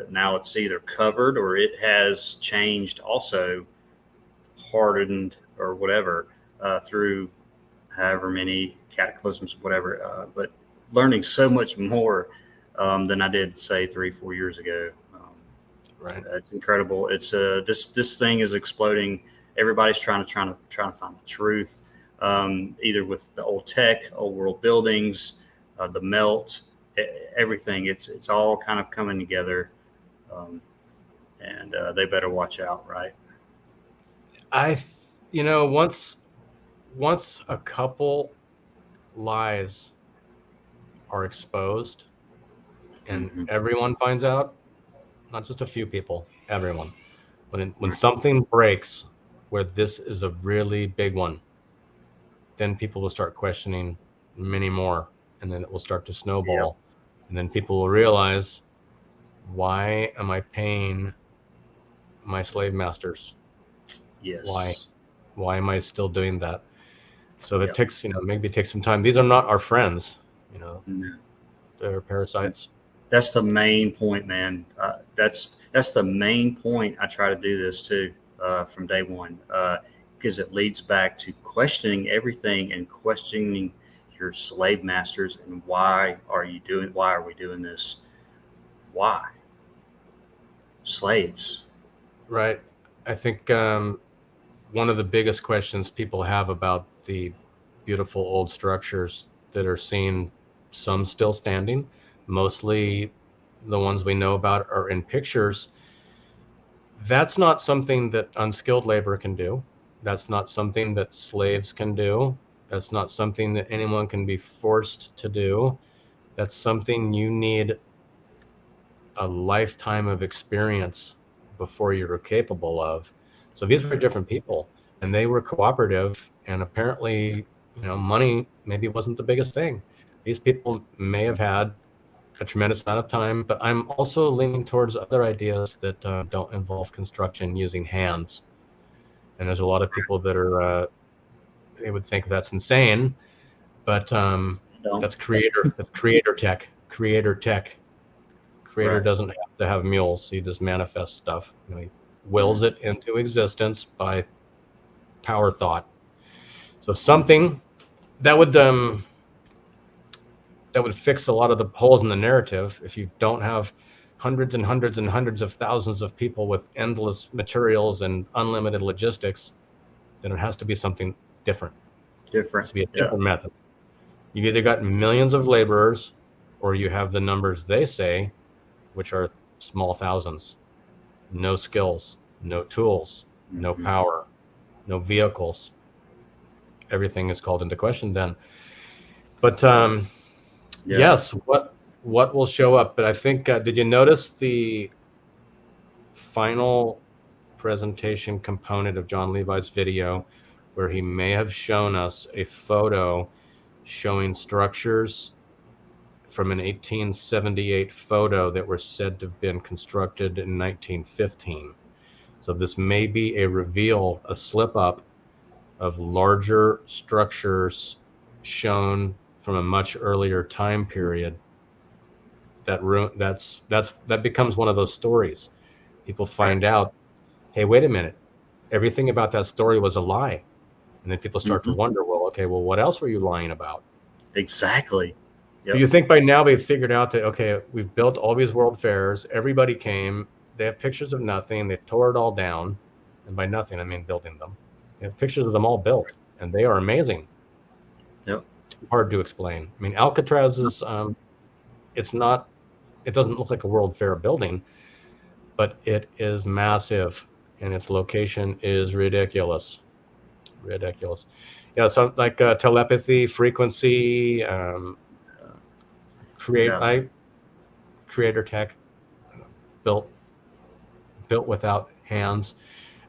now it's either covered or it has changed, also hardened or whatever, through however many cataclysms, whatever. But learning so much more than I did, say, 3-4 years ago. Right. It's incredible. It's this thing is exploding. Everybody's trying to find the truth, either with the old tech, old world buildings, the melt, everything. It's all kind of coming together, and they better watch out, right? Once a couple lies are exposed and everyone finds out, not just a few people, everyone. When something breaks where this is a really big one, then people will start questioning many more, and then it will start to snowball. Yep. And then people will realize, why am I paying my slave masters? Yes. Why am I still doing that? So that takes, maybe it takes some time. These are not our friends, No. They're parasites. That's the main point, man. That's the main point. I try to do this too, from day one, because it leads back to questioning everything and questioning your slave masters and why are we doing this? Why? Slaves. Right. I think one of the biggest questions people have about the beautiful old structures that are seen, some still standing, mostly the ones we know about are in pictures. That's not something that unskilled labor can do. That's not something that slaves can do. That's not something that anyone can be forced to do. That's something you need a lifetime of experience before you're capable of. So these were different people, and they were cooperative, and apparently, money maybe wasn't the biggest thing. These people may have had a tremendous amount of time, but I'm also leaning towards other ideas that don't involve construction using hands. And there's a lot of people that are, they would think that's insane, but that's creator tech. Creator Right. doesn't have to have mules. He just manifests stuff. He wills it into existence by power thought. So something that would fix a lot of the holes in the narrative. If you don't have hundreds and hundreds and hundreds of thousands of people with endless materials and unlimited logistics, then it has to be something different. It has to be a different method. You've either got millions of laborers, or you have the numbers they say, which are small thousands. No skills, no tools, no power, no vehicles. Everything is called into question then. But yes, what will show up? But I think, did you notice the final presentation component of John Levi's video, where he may have shown us a photo showing structures from an 1878 photo that were said to have been constructed in 1915. So this may be a reveal, a slip up of larger structures shown from a much earlier time period. That becomes one of those stories. People find out, hey, wait a minute, everything about that story was a lie. And then people start to wonder, well, what else were you lying about? Exactly. Yep. Do you think by now they've figured out that, okay, we've built all these world fairs, everybody came, they have pictures of nothing, they tore it all down, and by nothing, I mean building them. They have pictures of them all built, and they are amazing. Yep. Too hard to explain. I mean, Alcatraz is, it doesn't look like a world fair building, but it is massive. and its location is ridiculous. Ridiculous. Yeah, so like telepathy, frequency, Yeah. creator tech, built without hands.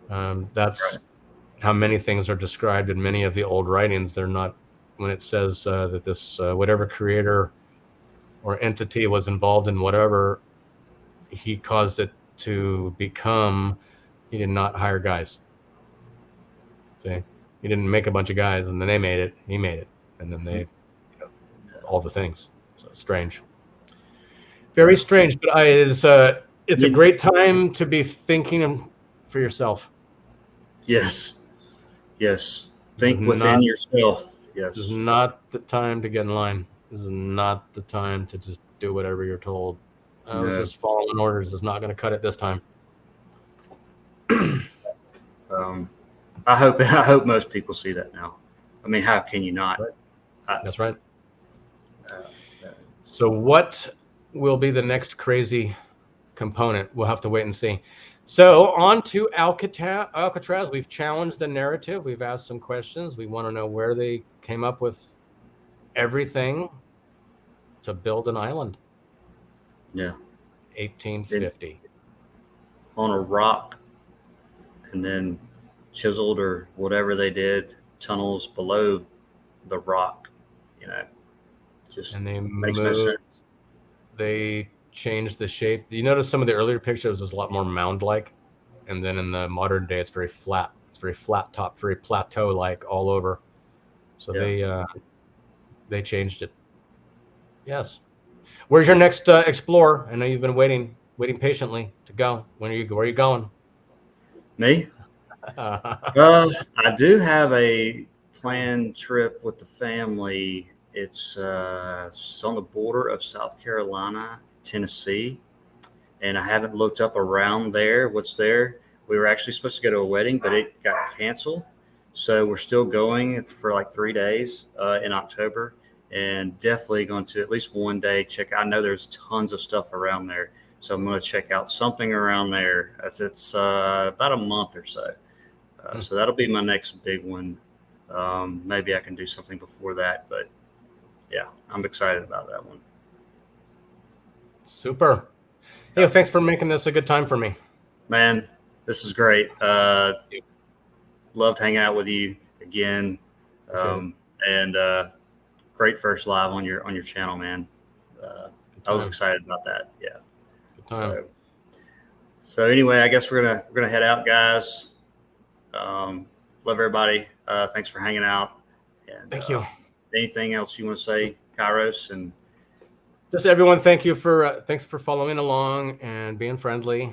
That's Right. how many things are described in many of the old writings. They're not, when it says that this whatever creator or entity was involved in whatever, he caused it to become. He did not hire guys. See, he didn't make a bunch of guys and then they made it. He made it, and then they all the things. So strange, very Yeah. strange. But it's a You- great time to be thinking for yourself. Yes. Yes. This is Think within not yourself. This is Yes. not the time to get in line. This is not the time to just do whatever you're told. I was No. just following orders. It's not going to cut it this time. Um, I hope most people see that now. I mean, how can you not? That's right. Uh, So what will be the next crazy component? We'll have to wait and see. So on to Alcatraz. We've challenged the narrative. We've asked some questions. We want to know where they came up with everything to build an island. yeah. 1850. On a rock, and then chiseled or whatever they did, tunnels below the rock. You know, just And they makes no moved. sense. They changed the shape. You notice some of the earlier pictures was a lot more mound-like, and then in the modern day, it's very flat. It's very flat top, very plateau-like all over. So Yeah. they changed it. Yes. Where's your next explorer? I know you've been waiting patiently to go. Where are you going? Me? I do have a planned trip with the family. It's on the border of South Carolina, Tennessee, and I haven't looked up around there what's there. We were actually supposed to go to a wedding, but it got canceled. So we're still going for like 3 days in October, and definitely going to at least one day check. I know there's tons of stuff around there, so I'm going to check out something around there. It's about a month or so. So that'll be my next big one. Maybe I can do something before that, but yeah, I'm excited about that one. Super. Hey, thanks for making this a good time for me. Man, this is great. Loved hanging out with you again, and great first live on your channel, man. I was excited about that. Yeah. Good time. So anyway, I guess we're gonna head out, guys. Love everybody. Thanks for hanging out. And, Thank you. Anything else you want to say, Kairos? And just everyone, thanks for following along and being friendly.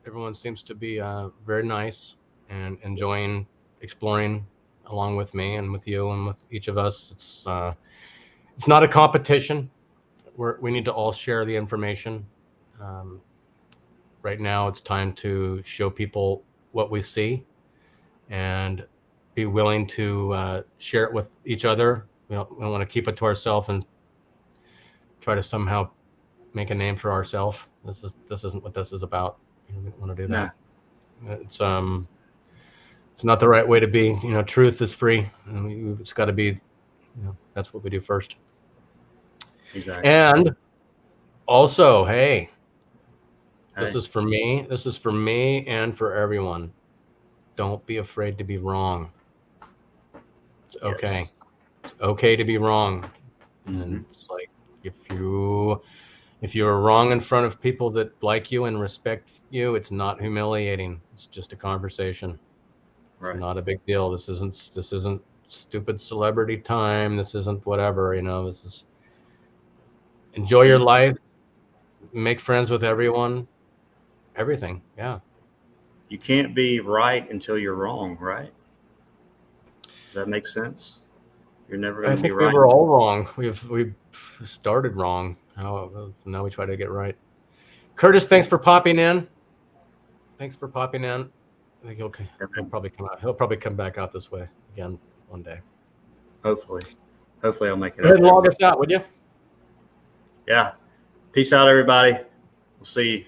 Everyone seems to be very nice and enjoying exploring along with me and with you and with each of us. It's not a competition. We need to all share the information. Right now, it's time to show people what we see and be willing to share it with each other. We don't want to keep it to ourselves and try to somehow make a name for ourselves. This isn't what this is about. We don't want to do that. No. It's not the right way to be. Truth is free, and it's got to be. That's what we do first. Exactly. And also, hey, this is for me. This is for me and for everyone. Don't be afraid to be wrong. It's okay. Yes. It's okay to be wrong. Mm-hmm. And it's like if you're wrong in front of people that like you and respect you, it's not humiliating. It's just a conversation. Right. It's not a big deal. This isn't stupid celebrity time. This isn't whatever, this is enjoy your life, make friends with everyone, everything. Yeah. You can't be right until you're wrong, right? Does that make sense? You're never going to be right. I think we were all wrong. We've started wrong. Now we try to get right. Curtis, thanks for popping in. I think he'll probably come out. He'll probably come back out this way again one day. Hopefully I'll make it. Go ahead and log us out, would you? Yeah. Peace out, everybody. We'll see you.